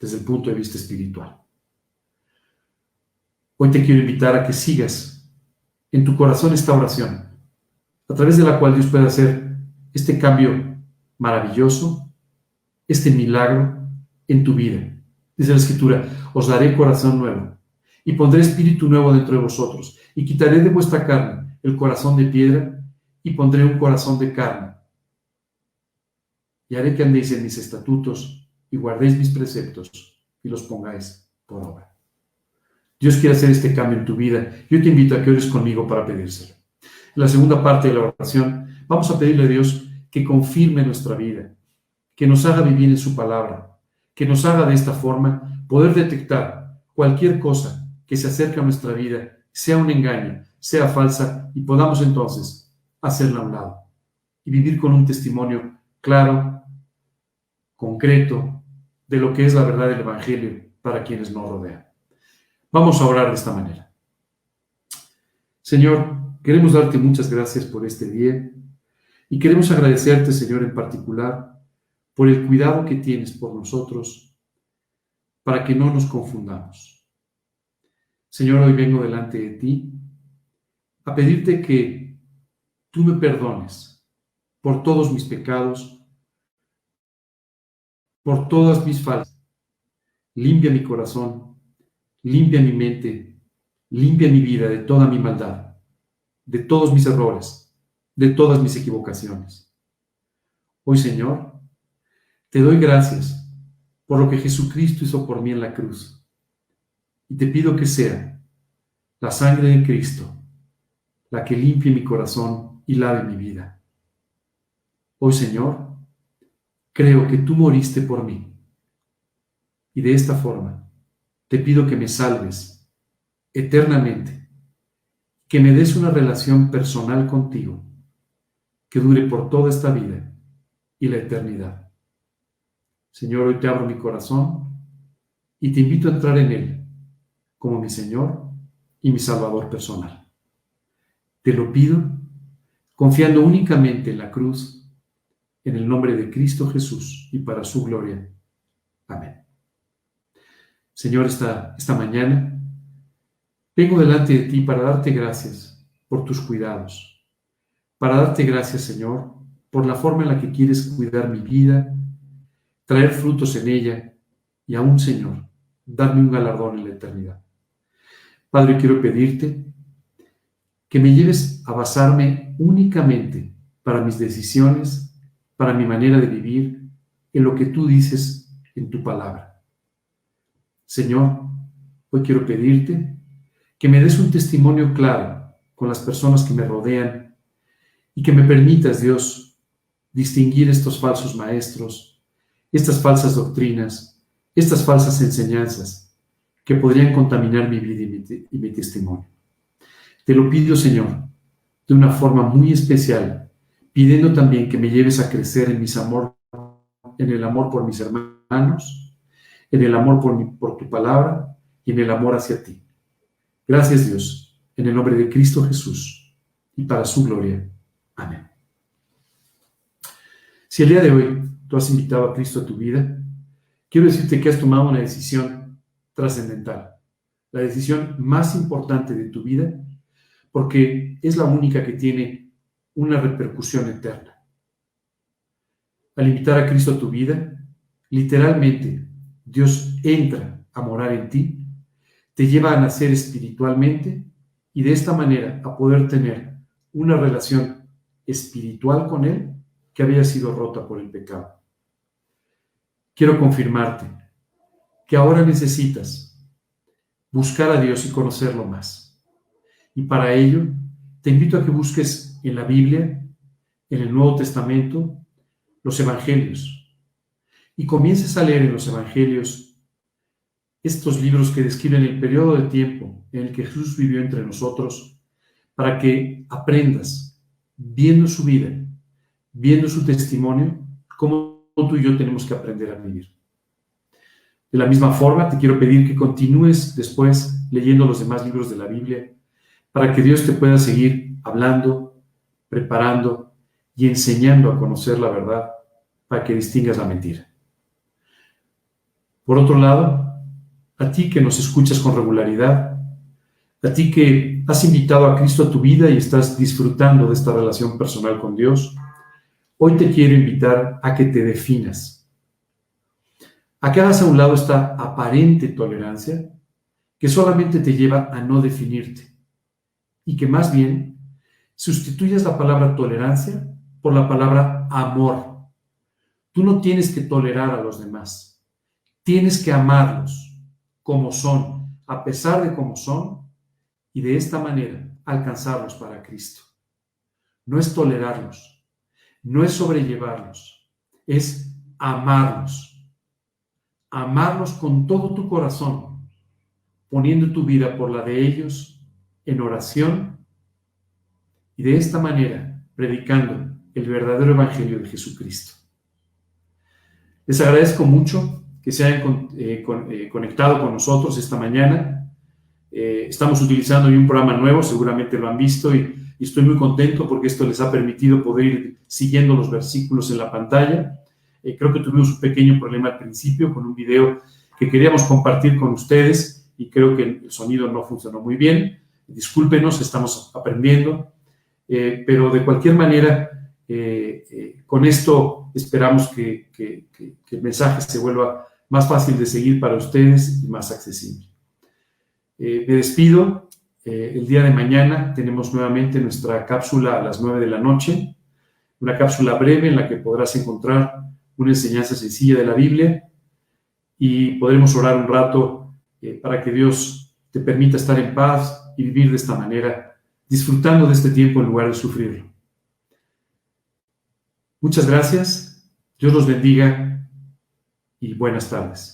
desde el punto de vista espiritual. Hoy te quiero invitar a que sigas en tu corazón esta oración, a través de la cual Dios puede hacer este cambio maravilloso, este milagro en tu vida. Dice la Escritura: os daré corazón nuevo y pondré espíritu nuevo dentro de vosotros y quitaré de vuestra carne el corazón de piedra y pondré un corazón de carne. Y haré que andéis en mis estatutos y guardéis mis preceptos y los pongáis por obra. Dios quiere hacer este cambio en tu vida. Yo te invito a que ores conmigo para pedírselo. En la segunda parte de la oración vamos a pedirle a Dios que confirme nuestra vida, que nos haga vivir en su palabra, que nos haga de esta forma poder detectar cualquier cosa que se acerque a nuestra vida, sea un engaño, sea falsa, y podamos entonces hacerla a un lado y vivir con un testimonio claro, concreto, de lo que es la verdad del Evangelio para quienes nos rodean. Vamos a orar de esta manera. Señor, queremos darte muchas gracias por este día y queremos agradecerte, Señor, en particular, por el cuidado que tienes por nosotros para que no nos confundamos. Señor, hoy vengo delante de ti a pedirte que tú me perdones por todos mis pecados, por todas mis faltas. Limpia mi corazón, limpia mi mente, limpia mi vida de toda mi maldad, de todos mis errores, de todas mis equivocaciones. Hoy, Señor, te doy gracias por lo que Jesucristo hizo por mí en la cruz. Y te pido que sea la sangre de Cristo la que limpie mi corazón y lave mi vida. Hoy, Señor, creo que tú moriste por mí. Y de esta forma te pido que me salves eternamente, que me des una relación personal contigo que dure por toda esta vida y la eternidad. Señor, hoy te abro mi corazón y te invito a entrar en él como mi Señor y mi Salvador personal. Te lo pido confiando únicamente en la cruz, en el nombre de Cristo Jesús y para su gloria. Amén. Señor, esta mañana vengo delante de ti para darte gracias por tus cuidados, para darte gracias, Señor, por la forma en la que quieres cuidar mi vida, traer frutos en ella y aún, Señor, darme un galardón en la eternidad. Padre, quiero pedirte que me lleves a basarme únicamente para mis decisiones, para mi manera de vivir, en lo que tú dices en tu palabra. Señor, hoy quiero pedirte que me des un testimonio claro con las personas que me rodean y que me permitas, Dios, distinguir estos falsos maestros, estas falsas doctrinas, estas falsas enseñanzas que podrían contaminar mi vida y mi testimonio. Te lo pido, Señor, de una forma muy especial, pidiendo también que me lleves a crecer en el amor por mis hermanos, en el amor por tu palabra y en el amor hacia ti. Gracias, Dios, en el nombre de Cristo Jesús y para su gloria. Amén. Si el día de hoy tú has invitado a Cristo a tu vida, quiero decirte que has tomado una decisión trascendental, la decisión más importante de tu vida, porque es la única que tiene una repercusión eterna. Al invitar a Cristo a tu vida, literalmente Dios entra a morar en ti, te lleva a nacer espiritualmente y de esta manera a poder tener una relación espiritual con Él que había sido rota por el pecado. Quiero confirmarte que ahora necesitas buscar a Dios y conocerlo más. Y para ello, te invito a que busques en la Biblia, en el Nuevo Testamento, los Evangelios. Y comiences a leer en los Evangelios estos libros que describen el periodo de tiempo en el que Jesús vivió entre nosotros, para que aprendas, viendo su vida, viendo su testimonio, cómo tú y yo tenemos que aprender a vivir. De la misma forma, te quiero pedir que continúes después leyendo los demás libros de la Biblia, para que Dios te pueda seguir hablando, preparando y enseñando a conocer la verdad, para que distingas la mentira. Por otro lado, a ti que nos escuchas con regularidad, a ti que has invitado a Cristo a tu vida y estás disfrutando de esta relación personal con Dios, hoy te quiero invitar a que te definas, a que hagas a un lado esta aparente tolerancia que solamente te lleva a no definirte y que más bien sustituyas la palabra tolerancia por la palabra amor. Tú no tienes que tolerar a los demás, tienes que amarlos como son, a pesar de cómo son, y de esta manera alcanzarlos para Cristo. No es tolerarlos, no es sobrellevarlos, es amarlos. Amarlos con todo tu corazón, poniendo tu vida por la de ellos en oración y de esta manera predicando el verdadero evangelio de Jesucristo. Les agradezco mucho que se hayan conectado con nosotros esta mañana. Estamos utilizando hoy un programa nuevo, seguramente lo han visto, y estoy muy contento porque esto les ha permitido poder ir siguiendo los versículos en la pantalla. Creo que tuvimos un pequeño problema al principio con un video que queríamos compartir con ustedes y creo que el sonido no funcionó muy bien. Discúlpenos, estamos aprendiendo, pero de cualquier manera, con esto esperamos que el mensaje se vuelva más fácil de seguir para ustedes y más accesible. Me despido. El día de mañana tenemos nuevamente nuestra cápsula a las 9 de la noche, una cápsula breve en la que podrás encontrar una enseñanza sencilla de la Biblia y podremos orar un rato para que Dios te permita estar en paz y vivir de esta manera, disfrutando de este tiempo en lugar de sufrirlo. Muchas gracias, Dios los bendiga y buenas tardes.